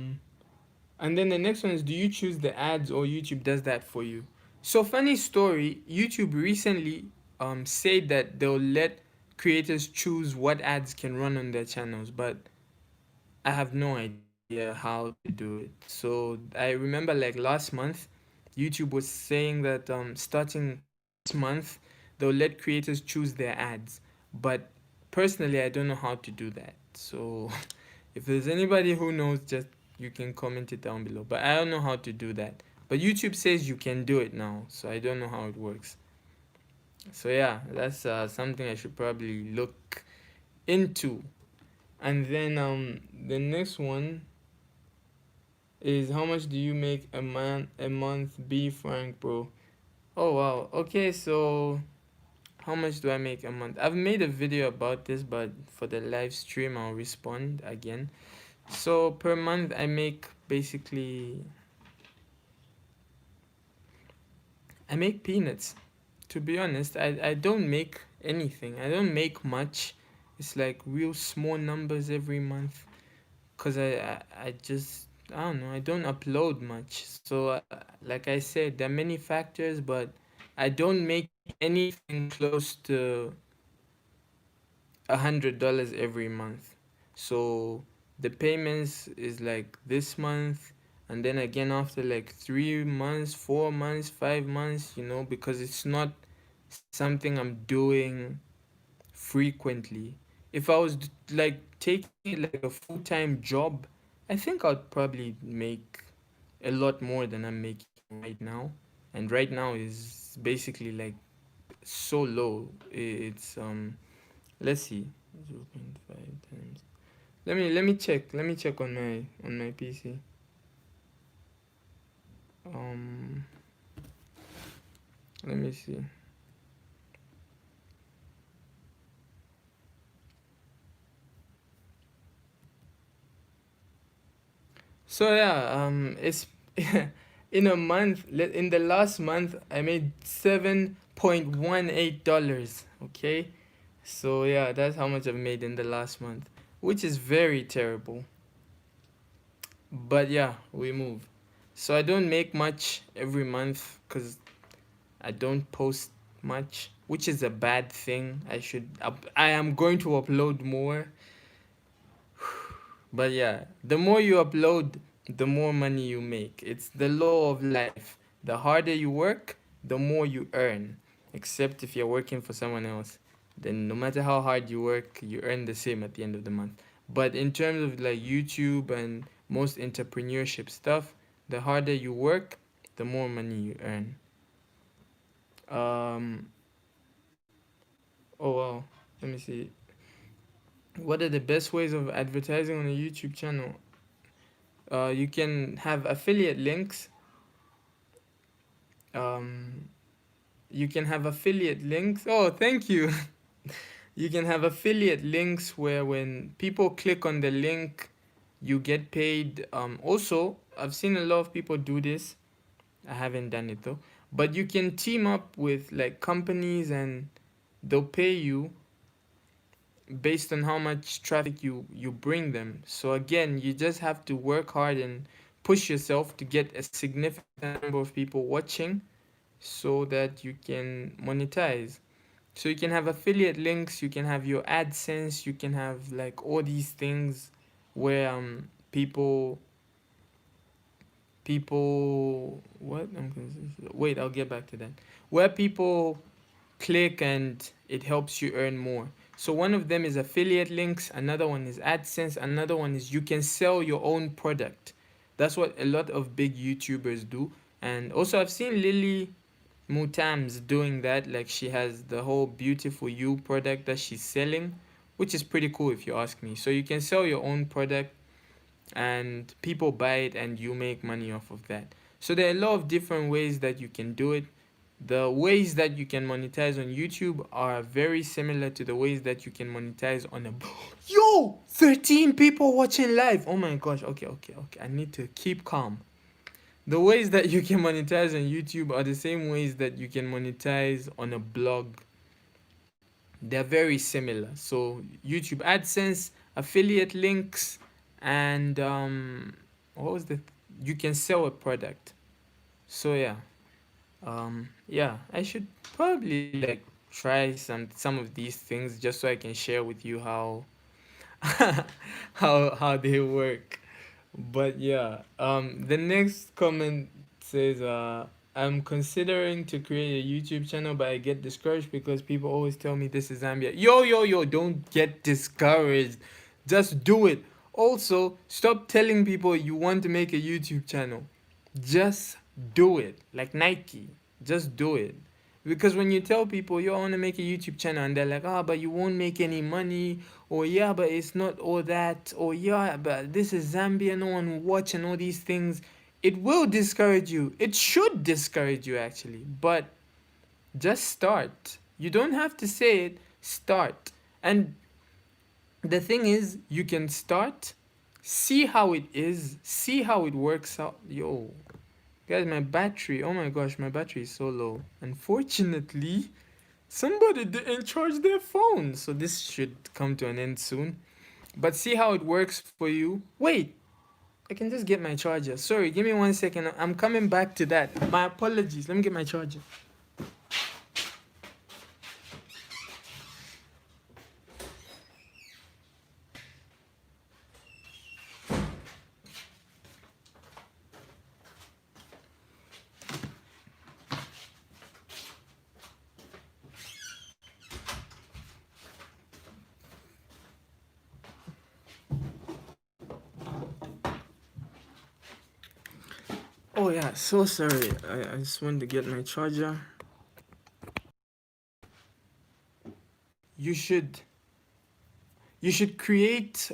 And then the next one is, do you choose the ads or YouTube does that for you? So funny story, YouTube recently said that they'll let creators choose what ads can run on their channels, but I have no idea how to do it. So I remember like last month, YouTube was saying that starting this month, they'll let creators choose their ads. But personally, I don't know how to do that. So if there's anybody who knows, just you can comment it down below. But I don't know how to do that. But YouTube says you can do it now, so I don't know how it works. So yeah, that's something I should probably look into. And then the next one is, how much do you make a month? Be frank, bro. Oh wow. Okay, so how much do I make a month? I've made a video about this, but for the live stream I'll respond again. So per month I make basically, I make peanuts. To be honest, I don't make anything. I don't make much. It's like real small numbers every month, because I just, I don't know, I don't upload much. So like I said, there are many factors, but I don't make anything close to $100 every month. So the payments is like this month, and then again after like 3 months, 4 months, 5 months, because it's not something I'm doing frequently. If I was like taking it like a full time job, I think I'd probably make a lot more than I'm making right now. And right now is basically like so low. It's let's see, 0.5 times. Let me check. Let me check on my PC. Um, let me see. So yeah, it's in a month. In the last month, I made $7.18. Okay, so yeah, that's how much I've made in the last month, which is very terrible. But yeah, we move. So I don't make much every month because I don't post much, which is a bad thing. I am going to upload more. But yeah, the more you upload, the more money you make. It's the law of life. The harder you work, the more you earn. Except if you're working for someone else, then no matter how hard you work, you earn the same at the end of the month. But in terms of like YouTube and most entrepreneurship stuff, the harder you work, the more money you earn. Um, oh wow, let me see. What are the best ways of advertising on a YouTube channel? You can have affiliate links. Um, you can have affiliate links. Oh, thank you. You can have affiliate links where when people click on the link, you get paid. Also, I've seen a lot of people do this. I haven't done it though. But you can team up with like companies and they'll pay you based on how much traffic you bring them. So again, you just have to work hard and push yourself to get a significant number of people watching so that you can monetize. So you can have affiliate links, you can have your AdSense, you can have like all these things where people what wait, I'll get back to that. Where people click and it helps you earn more. So one of them is affiliate links, another one is AdSense, another one is you can sell your own product. That's what a lot of big YouTubers do. And also I've seen Lily Mutam's doing that. Like she has the whole Beautiful You product that she's selling, which is pretty cool if you ask me. So you can sell your own product and people buy it and you make money off of that. So there are a lot of different ways that you can do it. The ways that you can monetize on YouTube are very similar to the ways that you can monetize on a yo 13 people watching live. Oh my gosh. Okay, I need to keep calm. The ways that you can monetize on YouTube are the same ways that you can monetize on a blog. They're very similar. So YouTube AdSense, affiliate links, and what was the? You can sell a product. So yeah, I should probably like try some of these things just so I can share with you how how they work. But yeah, the next comment says, I'm considering to create a YouTube channel, but I get discouraged because people always tell me this is Zambia. Yo, don't get discouraged. Just do it. Also, stop telling people you want to make a YouTube channel. Just do it. Like Nike. Just do it. Because when you tell people you want to make a YouTube channel and they're like, ah, but you won't make any money, or yeah, but it's not all that, or yeah, but this is Zambia, no one will watch, and all these things, it will discourage you. It should discourage you actually, but just start. You don't have to say it, start. And the thing is, you can start, see how it is, see how it works out. Yo, guys, my battery, oh my gosh, my battery is so low. Unfortunately, somebody didn't charge their phone, so this should come to an end soon. But see how it works for you. Wait, I can just get my charger. Sorry, give me 1 second. I'm coming back to that. My apologies. Let me get my charger. Oh yeah, so sorry. I just wanted to get my charger. You should you should create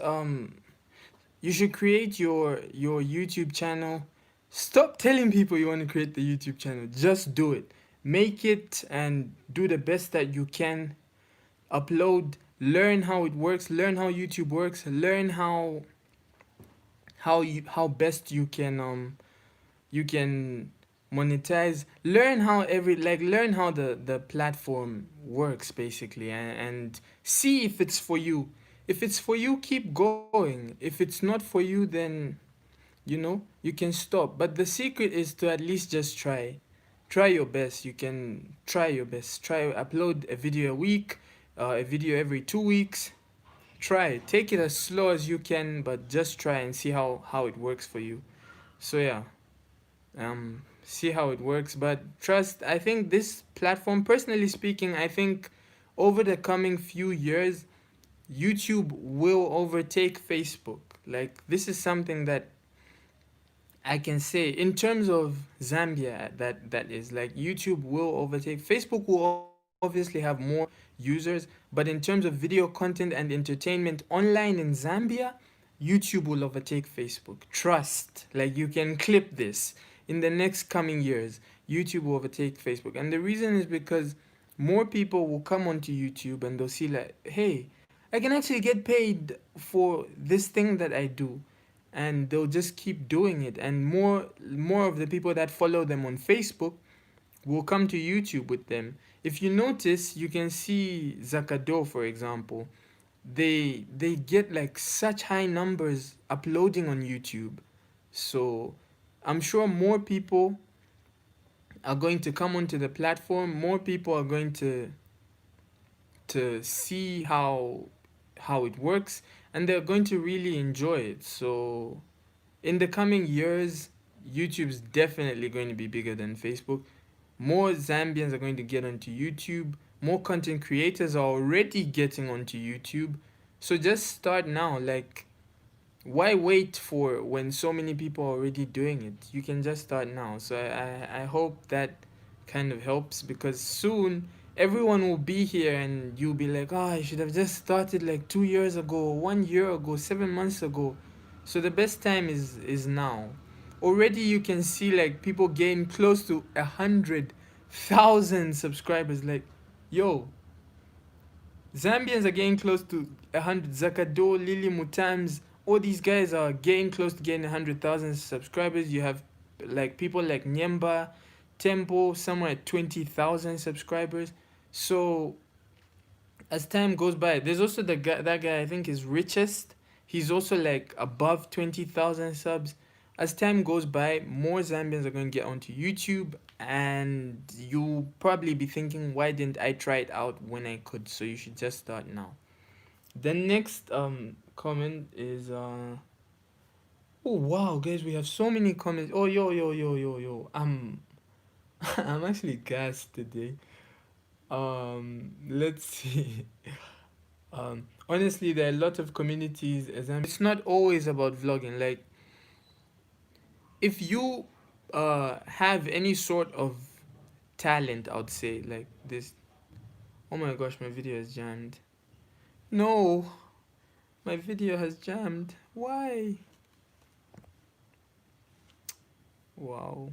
you should create your YouTube channel. Stop telling people you want to create the YouTube channel. Just do it. Make it and do the best that you can. Upload, learn how it works, learn how YouTube works, learn how best you can monetize, learn how learn how the platform works basically, and see if it's for you. If it's for you, keep going. If it's not for you, then you can stop. But the secret is to at least just try your best. You can try your best. Try upload a video a week, a video every 2 weeks. Try it. Take it as slow as you can, but just try and see how it works for you. So yeah, see how it works. But trust, I think this platform, personally speaking, I think over the coming few years, YouTube will overtake Facebook. Like, this is something that I can say in terms of Zambia, that is like YouTube will overtake Facebook. Will obviously have more users, but in terms of video content and entertainment online in Zambia, YouTube will overtake Facebook. Trust, like, you can clip this. In the next coming years, YouTube will overtake Facebook, and the reason is because more people will come onto YouTube and they'll see like, hey, I can actually get paid for this thing that I do, and they'll just keep doing it, and more of the people that follow them on Facebook will come to YouTube with them. If you notice, you can see Zakado, for example. They get like such high numbers uploading on YouTube. So I'm sure more people are going to come onto the platform. More people are going to see how it works, and they're going to really enjoy it. So in the coming years, YouTube's definitely going to be bigger than Facebook. More Zambians are going to get onto YouTube. More content creators are already getting onto YouTube. So just start now. Like, why wait for when so many people are already doing it? You can just start now. So I hope that kind of helps, because soon everyone will be here and you'll be like, oh, I should have just started like 2 years ago, 1 year ago, 7 months ago. So the best time is now. Already you can see like people gain close to 100 1,000 subscribers. Like, yo, Zambians are getting close to 100. Zakado, Lily Mutams, all these guys are getting close to getting 100,000 subscribers. You have like people like Nyemba, Tempo, somewhere at 20,000 subscribers. So as time goes by, there's also the guy, that guy I think is richest. He's also like above 20,000 subs. As time goes by, more Zambians are going to get onto YouTube, and you'll probably be thinking, why didn't I try it out when I could? So you should just start now. The next comment is oh wow, guys, we have so many comments. Oh yo, I'm actually gassed today. Let's see. Honestly, there are a lot of communities. It's not always about vlogging. Like, if you have any sort of talent, I would say, like this. Oh my gosh, my video is jammed. No, my video has jammed. Why? Wow.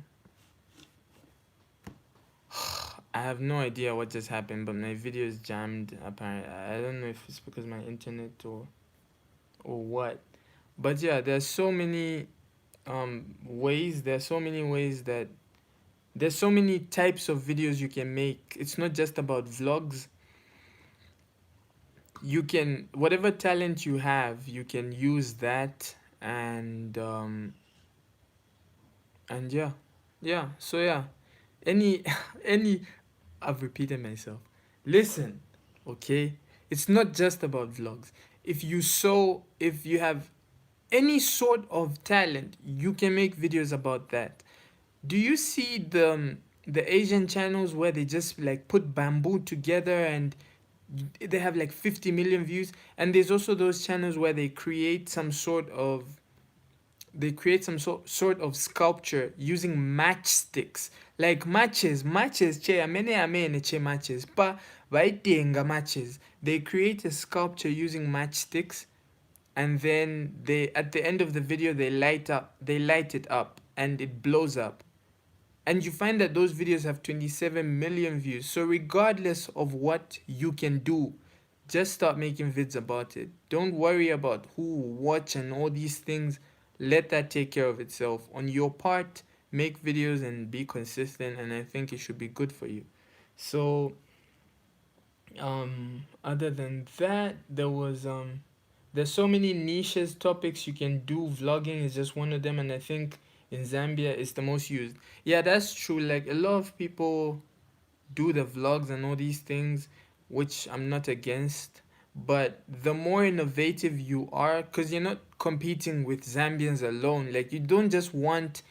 I have no idea what just happened, but my video is jammed. Apparently, I don't know if it's because my internet or what. But yeah, there's so many ways. There's so many ways that there's so many types of videos you can make. It's not just about vlogs. You can, whatever talent you have, you can use that, and yeah, yeah. So yeah, any any I've repeated myself. Listen, okay? It's not just about vlogs. If you have any sort of talent, you can make videos about that. Do you see the Asian channels where they just like put bamboo together and they have like 50 million views? And there's also those channels where they create sort of sculpture using matchsticks, like matches che amene che matches pa vaitenga matches. They create a sculpture using matchsticks, and then they, at the end of the video, they light it up and it blows up, and you find that those videos have 27 million views. So regardless of what you can do, just start making vids about it. Don't worry about who watch and all these things. Let that take care of itself. On your part, make videos and be consistent, and I think it should be good for you. So other than that, there's so many niches topics you can do. Vlogging is just one of them, and I think in Zambia it's the most used. Yeah, that's true. Like, a lot of people do the vlogs and all these things, which I'm not against. But the more innovative you are, because you're not competing with Zambians alone. Like, you don't just want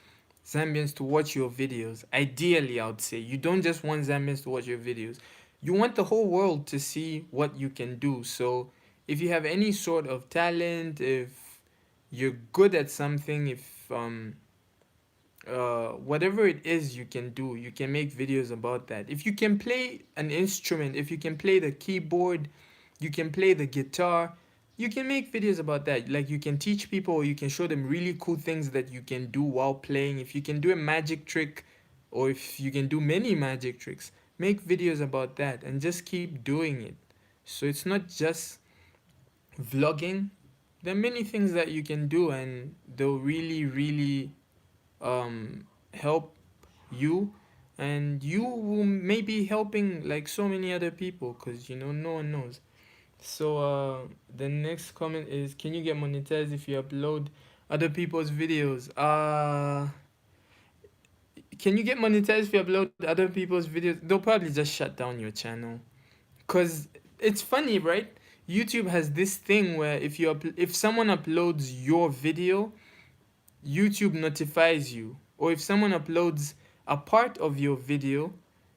Zambians to watch your videos. Ideally, I would say you don't just want Zambians to watch your videos. You want the whole world to see what you can do. So if you have any sort of talent, if you're good at something, if whatever it is you can do, you can make videos about that. If you can play an instrument, if you can play the keyboard, you can play the guitar, you can make videos about that. Like, you can teach people, or you can show them really cool things that you can do while playing. If you can do a magic trick, or if you can do many magic tricks, make videos about that and just keep doing it. So it's not just vlogging. There are many things that you can do, and they'll really help you, and you will maybe helping like so many other people, because no one knows. So the next comment is, can you get monetized if you upload other people's videos? Can you get monetized if you upload other people's videos? They'll probably just shut down your channel, because it's funny, right? YouTube has this thing where if someone uploads your video, YouTube notifies you. Or if someone uploads a part of your video,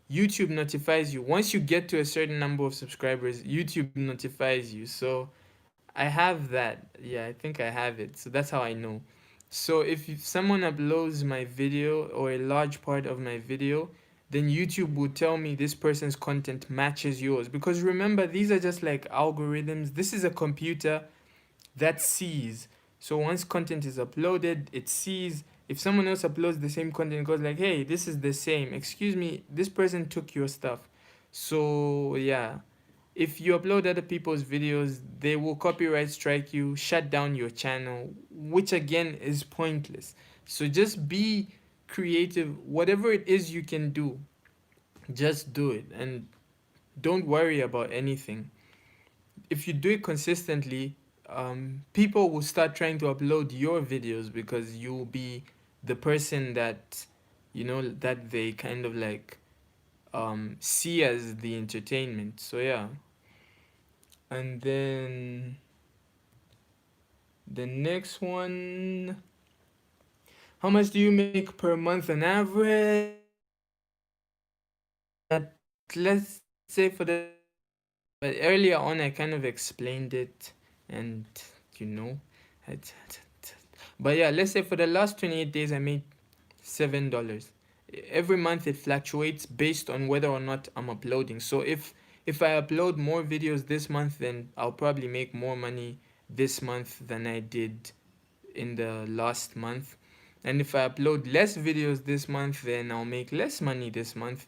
YouTube notifies you. Once you get to a certain number of subscribers, YouTube notifies you. So I have that. Yeah, I think I have it. So that's how I know. So if someone uploads my video, or a large part of my video, then YouTube will tell me this person's content matches yours. Because remember, these are just like algorithms. This is a computer that sees. So once content is uploaded, it sees If someone else uploads the same content, goes like, hey, this is the same, excuse me, this person took your stuff. So yeah, if you upload other people's videos, they will copyright strike you, shut down your channel, which again is pointless. So just be creative. Whatever it is you can do, just do it, and don't worry about anything. If you do it consistently, people will start trying to upload your videos because you'll be the person that, that they kind of like see as the entertainment. So yeah. And then the next one, how much do you make per month on average? Let's say for the, but earlier on I kind of explained it, and you know, I- but yeah, let's say for the last 28 days I made $7. Every month it fluctuates based on whether or not I'm uploading. So if I upload more videos this month, then I'll probably make more money this month than I did in the last month. And if I upload less videos this month, then I'll make less money this month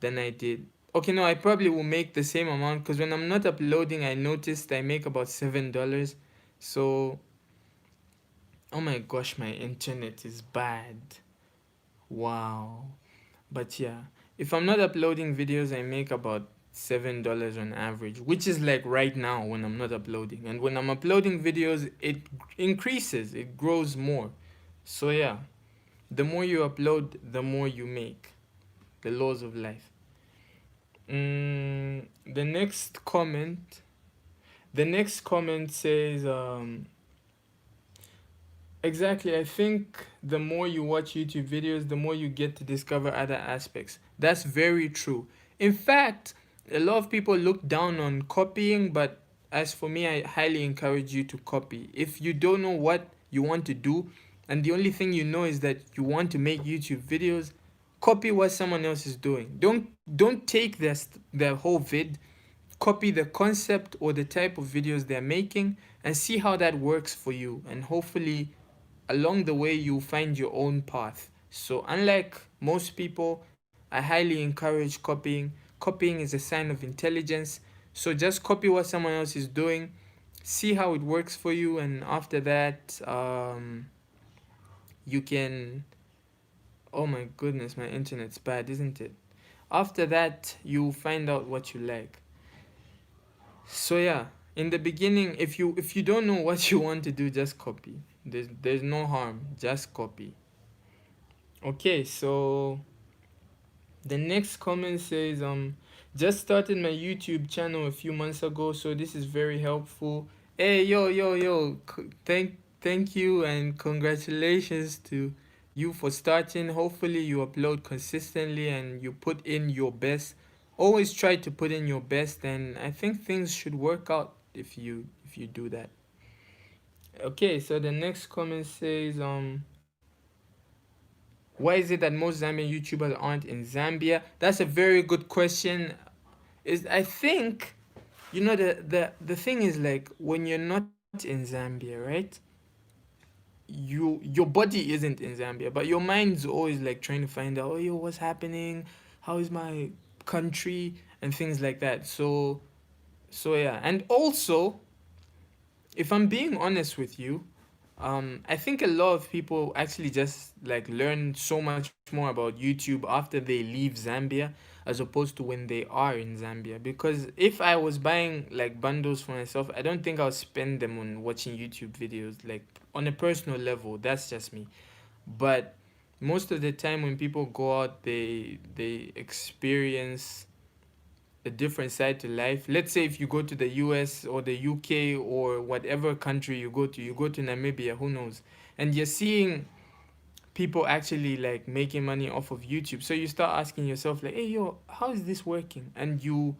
than I did. Okay, no, I probably will make the same amount because when I'm not uploading, I noticed I make about $7. So, oh my gosh, my internet is bad. Wow. But yeah, if I'm not uploading videos, I make about $7 on average, which is like right now when I'm not uploading. And when I'm uploading videos, it increases, it grows more. So yeah, the more you upload, the more you make. The laws of life. The next comment. The next comment says, exactly, I think the more you watch YouTube videos, the more you get to discover other aspects. That's very true. In fact, a lot of people look down on copying, but as for me, I highly encourage you to copy. If you don't know what you want to do, and the only thing you know is that you want to make YouTube videos, copy what someone else is doing. Don't take their whole vid, copy the concept or the type of videos they're making and see how that works for you, and hopefully along the way you'll find your own path. So unlike most people, I highly encourage copying. Copying is a sign of intelligence. So just copy what someone else is doing, see how it works for you, and after that, you can, oh my goodness, my internet's bad, isn't it? After that, you find out what you like. So yeah, in the beginning, if you don't know what you want to do, just copy. There's no harm. Just copy. Okay, so the next comment says, just started my YouTube channel a few months ago, so this is very helpful. Hey, yo, thank you and congratulations to you for starting. Hopefully you upload consistently and you put in your best. Always try to put in your best, and I think things should work out if you do that. Okay, so the next comment says, why is it that most Zambian YouTubers aren't in Zambia? That's a very good question. Is I think, the thing is, like, when you're not in Zambia, right? Your body isn't in Zambia, but your mind's always like trying to find out, oh yo, what's happening? How is my country and things like that. So yeah, and also, if I'm being honest with you, I think a lot of people actually just like learn so much more about YouTube after they leave Zambia as opposed to when they are in Zambia. Because if I was buying like bundles for myself, I don't think I'll spend them on watching YouTube videos, like on a personal level. That's just me. But most of the time when people go out, they experience a different side to life. Let's say if you go to the US or the UK or whatever country you go to Namibia, who knows, and you're seeing people actually like making money off of YouTube. So you start asking yourself like, hey yo, how is this working? And you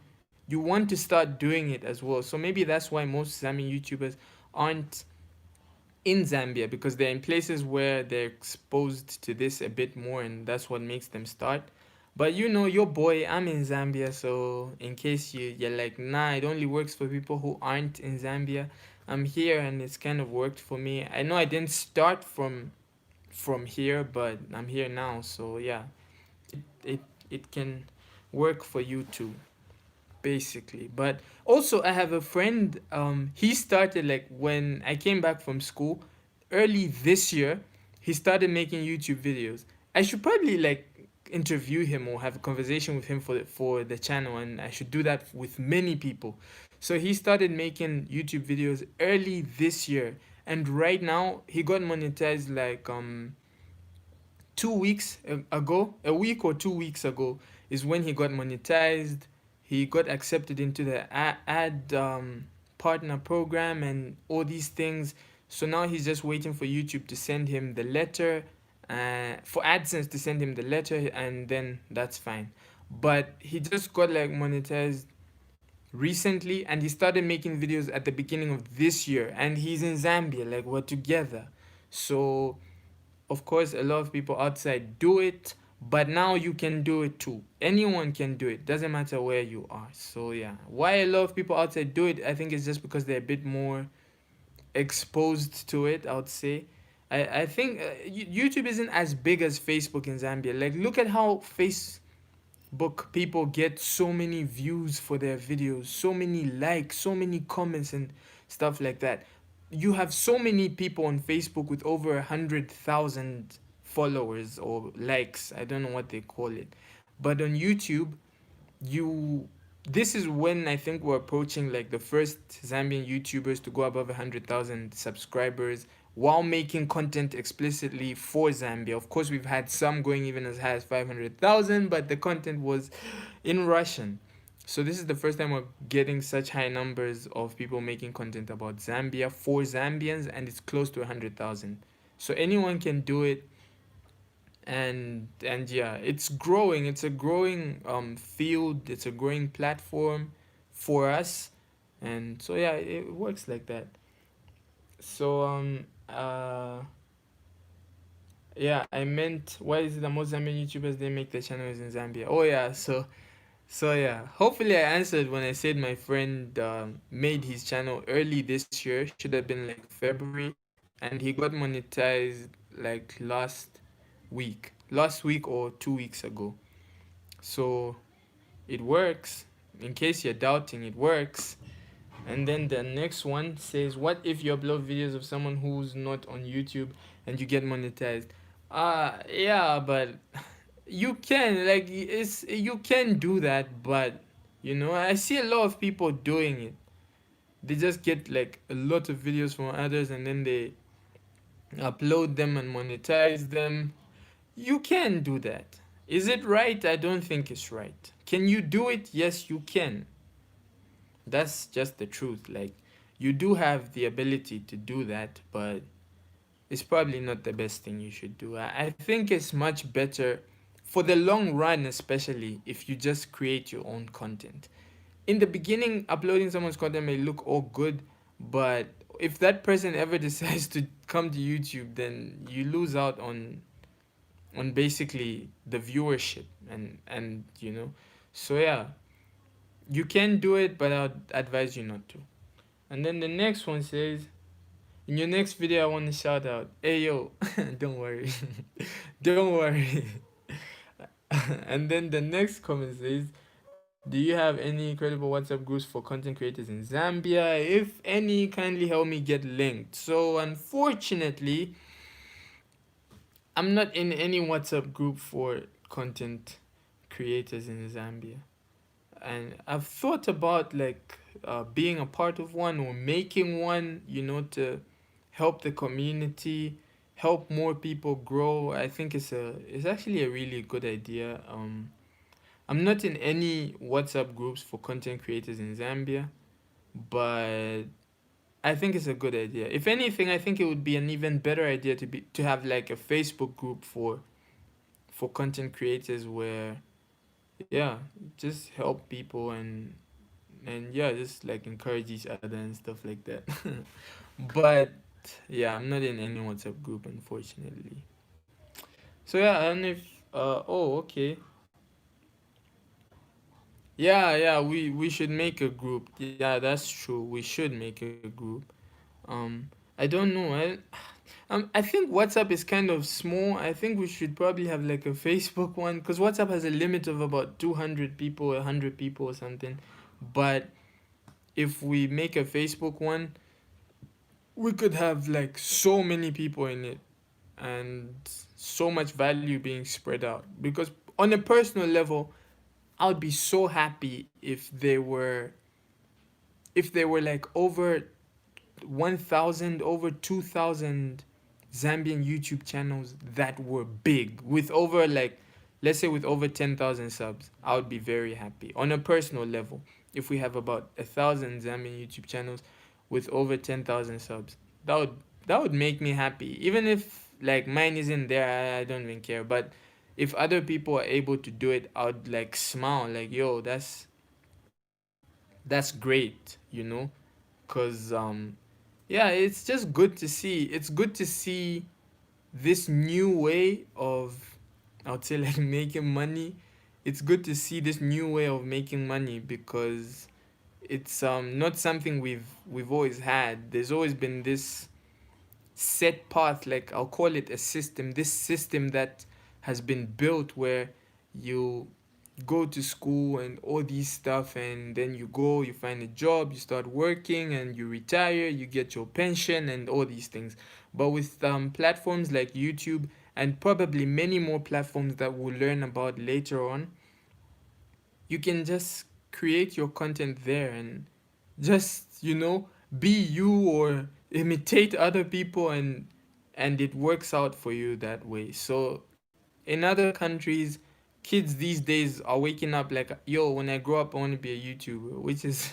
want to start doing it as well. So maybe that's why most Zambian YouTubers aren't in Zambia, because they're in places where they're exposed to this a bit more, and that's what makes them start. But your boy, I'm in Zambia, so in case you're like, nah, it only works for people who aren't in Zambia, I'm here and it's kind of worked for me. I know I didn't start from here, but I'm here now, so yeah, it it can work for you too, basically. But also, I have a friend. He started like when I came back from school early this year. He started making YouTube videos. I should probably like interview him or have a conversation with him for the channel, and I should do that with many people. So he started making YouTube videos early this year, and right now he got monetized like 2 weeks ago, a week or 2 weeks ago, is when he got monetized. He got accepted into the ad partner program and all these things. So now he's just waiting for YouTube to send him the letter, for AdSense to send him the letter, and then that's fine. But he just got like monetized recently, and he started making videos at the beginning of this year, and he's in Zambia, like we're together. So of course a lot of people outside do it, but now you can do it too. Anyone can do it, doesn't matter where you are. So yeah, why a lot of people outside do it, I think it's just because they're a bit more exposed to it, I would say. I think YouTube isn't as big as Facebook in Zambia. Like look at how people get so many views for their videos, so many likes, so many comments and stuff like that. You have so many people on Facebook with over 100,000 followers or likes. I don't know what they call it. But on YouTube, you this is when I think we're approaching like the first Zambian YouTubers to go above 100,000 subscribers while making content explicitly for Zambia. Of course, we've had some going even as high as 500,000, but the content was in Russian. So this is the first time we're getting such high numbers of people making content about Zambia for Zambians, and it's close to 100,000. So anyone can do it, and yeah, it's growing. It's a growing field. It's a growing platform for us, and so yeah, it works like that. So yeah, I meant, why is it that most Zambian YouTubers they make their channels in Zambia? Oh yeah, so yeah, hopefully I answered when I said my friend made his channel early this year. Should have been like February, and he got monetized like last week or 2 weeks ago. So it works. In case you're doubting, it works. And then the next one says, "What if you upload videos of someone who's not on YouTube and you get monetized?" Yeah, but you can like it's you can do that, but I see a lot of people doing it. They just get like a lot of videos from others and then they upload them and monetize them. You can do that. Is it right? I don't think it's right. Can you do it? Yes, you can. That's just the truth. Like, you do have the ability to do that, but it's probably not the best thing you should do. I think it's much better for the long run, especially if you just create your own content. In the beginning, uploading someone's content may look all good, but if that person ever decides to come to YouTube, then you lose out on basically the viewership and. So yeah, you can do it, but I'd advise you not to. And then the next one says, in your next video, I want to shout out, hey yo, don't worry, don't worry. And then the next comment says, do you have any credible WhatsApp groups for content creators in Zambia? If any, kindly help me get linked. So unfortunately, I'm not in any WhatsApp group for content creators in Zambia. And I've thought about like being a part of one or making one, to help the community, help more people grow. I think it's actually a really good idea. I'm not in any WhatsApp groups for content creators in Zambia, but I think it's a good idea. If anything, I think it would be an even better idea to have like a Facebook group for content creators where, yeah, just help people and yeah, just like encourage each other and stuff like that. But yeah, I'm not in any WhatsApp group, unfortunately. So yeah, I don't know if oh, okay. Yeah, we should make a group. Yeah, that's true. We should make a group. I don't know. I think WhatsApp is kind of small. I think we should probably have like a Facebook one because WhatsApp has a limit of about 200 people, 100 people or something. But if we make a Facebook one, we could have like so many people in it and so much value being spread out. Because on a personal level, I would be so happy if there were like over 1,000, over 2,000 Zambian YouTube channels that were big with over like, let's say with over 10,000 subs. I would be very happy on a personal level if we have about 1,000 Zambian YouTube channels with over 10,000 subs. That would that would make me happy. Even if like mine isn't there, I don't even care. But if other people are able to do it, I would like smile like, yo, that's great, you know? Cause yeah, it's just good to see. It's good to see this new way of, I would say, like making money. It's good to see this new way of making money because it's not something we've always had. There's always been this set path, like I'll call it a system, this system that has been built where you go to school and all these stuff, and then you go, you find a job, you start working, and you retire, you get your pension and all these things. But with platforms like YouTube and probably many more platforms that we'll learn about later on, you can just create your content there and just, be you or imitate other people, and it works out for you that way. So in other countries, kids these days are waking up like, yo, when I grow up I want to be a YouTuber, which is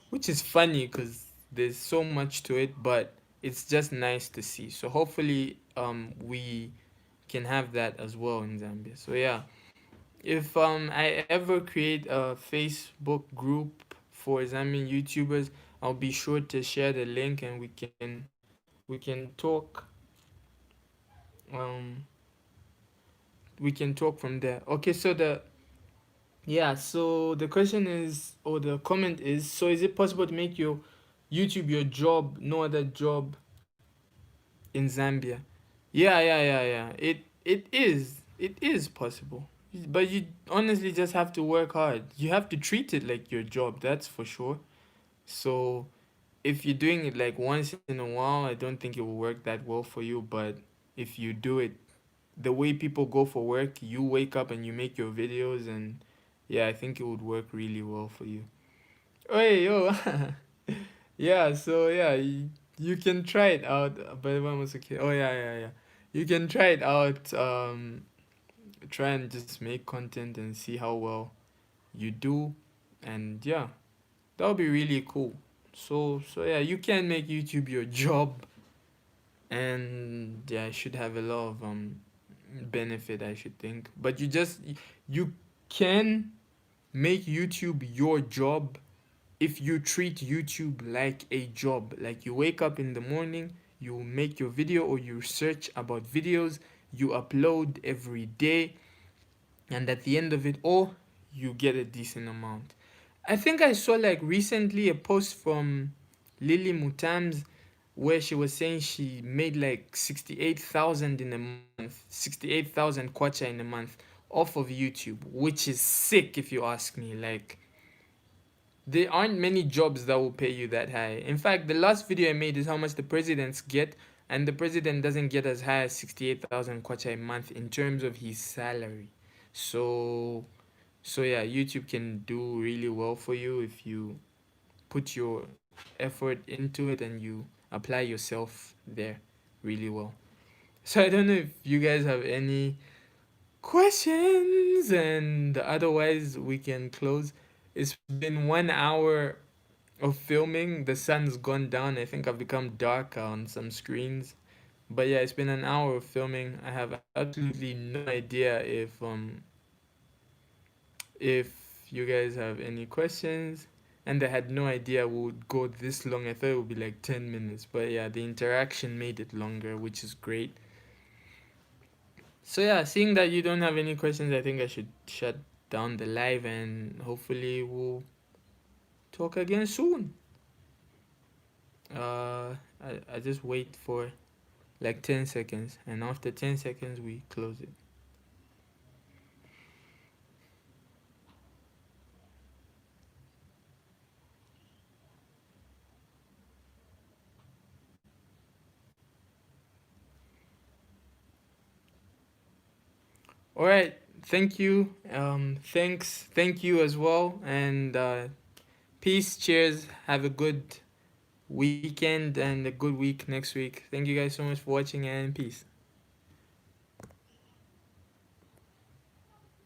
which is funny because there's so much to it, but it's just nice to see. So hopefully we can have that as well in Zambia. So yeah, if I ever create a Facebook group for Zambian YouTubers, I'll be sure to share the link, and we can talk, um we can talk from there. Okay, so the question is, or the comment is, so is it possible to make your YouTube your job, no other job in Zambia? Yeah. It is possible. But you honestly just have to work hard. You have to treat it like your job, that's for sure. So if you're doing it like once in a while, I don't think it will work that well for you. But if you do it the way people go for work, you wake up and you make your videos, and yeah, I think it would work really well for you. Oh, hey, yo. Yeah, so yeah, you can try it out. But one was okay. Oh, yeah. You can try it out. Try and just make content and see how well you do. And yeah, that would be really cool. So yeah, you can make YouTube your job, and yeah, it should have a lot of benefit, I should think. But you can make YouTube your job if you treat YouTube like a job. Like you wake up in the morning, you make your video or you search about videos, you upload every day, and at the end of it all, you get a decent amount. I think I saw like recently a post from Lily Mutams where she was saying she made like 68,000 in a month, 68,000 kwacha in a month off of YouTube, which is sick if you ask me. Like, there aren't many jobs that will pay you that high. In fact, the last video I made is how much the presidents get, and the president doesn't get as high as 68,000 kwacha a month in terms of his salary. So, so yeah, YouTube can do really well for you if you put your effort into it and you apply yourself there really well. So I don't know if you guys have any questions, and otherwise we can close. It's been 1 hour of filming. The sun's gone down. I think I've become darker on some screens. But yeah, it's been an hour of filming. I have absolutely no idea if you guys have any questions. And I had no idea we would go this long. I thought it would be like 10 minutes. But yeah, the interaction made it longer, which is great. So yeah, seeing that you don't have any questions, I think I should shut down the live, and hopefully we'll talk again soon. I just wait for like 10 seconds, and after 10 seconds we close it. All right, thank you. Thank you as well, and peace. Cheers. Have a good weekend and a good week next week. Thank you guys so much for watching, and peace.